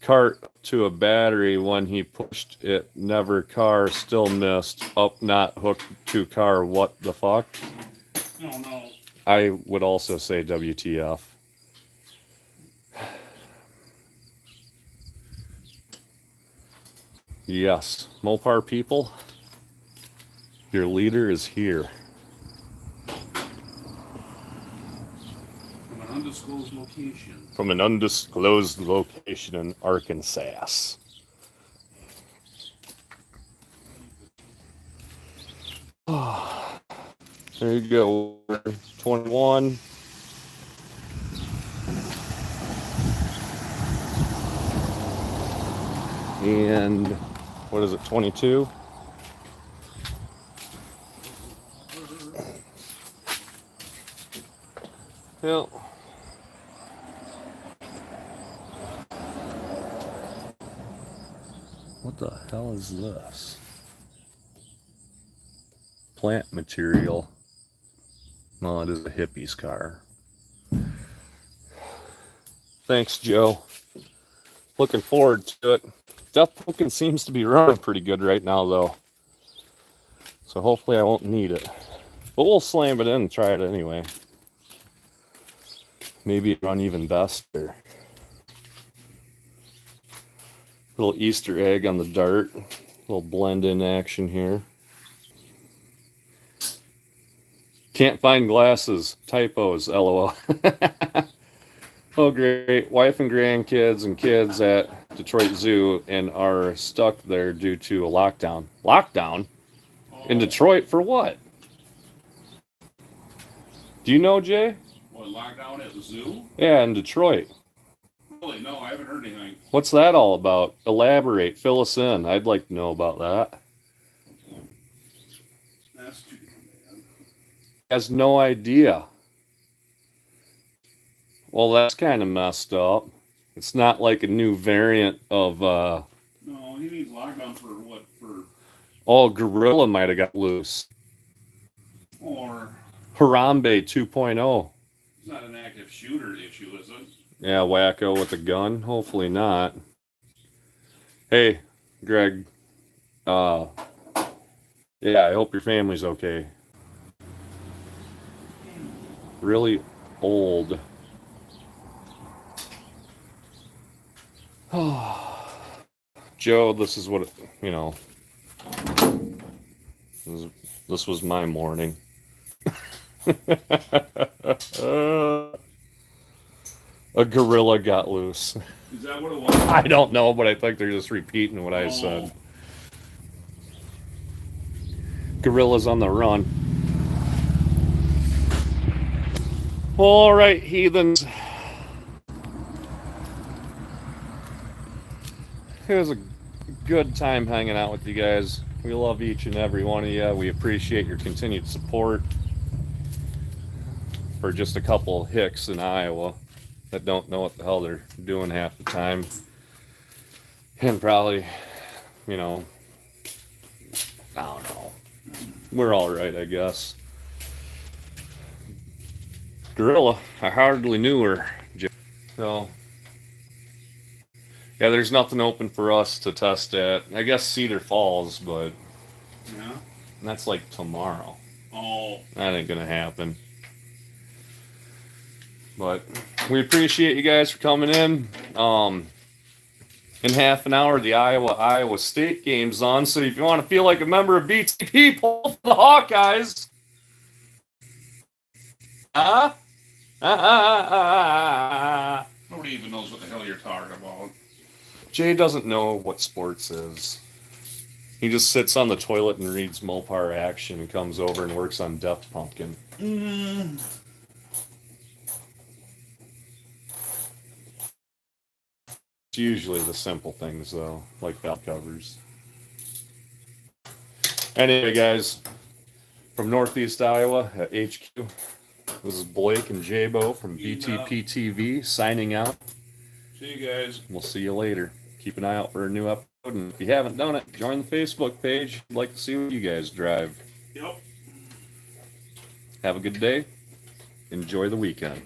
cart to a battery. When he pushed it, never car, still missed. Up, not hooked to car. What the fuck? Oh no. I would also say WTF. Yes, Mopar people, your leader is here. From an undisclosed location. From an undisclosed location in Arkansas. There you go, 21. And what is it, 22? Yep. What the hell is this? Plant material. Well, it is a hippie's car. Thanks, Joe. Looking forward to it. Death Pumpkin seems to be running pretty good right now, though. So hopefully I won't need it. But we'll slam it in and try it anyway. Maybe it run even better. Little Easter egg on the dart. Little blend-in action here. Can't find glasses. Typos, LOL. Oh, great. Wife and grandkids and kids at Detroit Zoo and are stuck there due to a lockdown. Lockdown? Oh, In Detroit for what? Do you know, Jay? What, lockdown at the zoo? Yeah, in Detroit. Really? No, I haven't heard anything. What's that all about? Elaborate. Fill us in. I'd like to know about that. That's too bad. Has no idea. Well, that's kind of messed up. It's not like a new variant of, No, he needs lockdown for what? oh, Gorilla might have got loose. Or Harambe 2.0. it's not an active shooter issue, is it? Yeah, wacko with a gun. Hopefully not. Hey, Greg. Yeah, I hope your family's okay. Really old. Joe, this is what, you know, this was my morning. A gorilla got loose. Is that what it was? I don't know, but I think they're just repeating what I said. Gorilla's on the run. All right, heathens. It was a good time hanging out with you guys. We love each and every one of you. We appreciate your continued support for just a couple of hicks in Iowa that don't know what the hell they're doing half the time. And probably, you know, I don't know. We're all right, I guess. Gorilla, I hardly knew her. So, yeah, there's nothing open for us to test at. I guess Cedar Falls, but Yeah. that's like tomorrow. Oh. That ain't gonna happen. But we appreciate you guys for coming in. In half an hour, the Iowa State game's on. So if you want to feel like a member of BTP, pull for the Hawkeyes. Nobody even knows what the hell you're talking about. Jay doesn't know what sports is. He just sits on the toilet and reads Mopar Action and comes over and works on Death Pumpkin. It's usually the simple things, though, like belt covers. Anyway, guys, from Northeast Iowa at HQ, this is Blake and Jabo from BTP TV signing out. See you guys. We'll see you later. Keep an eye out for a new episode. And if you haven't done it, join the Facebook page. I'd like to see what you guys drive. Yep. Have a good day. Enjoy the weekend.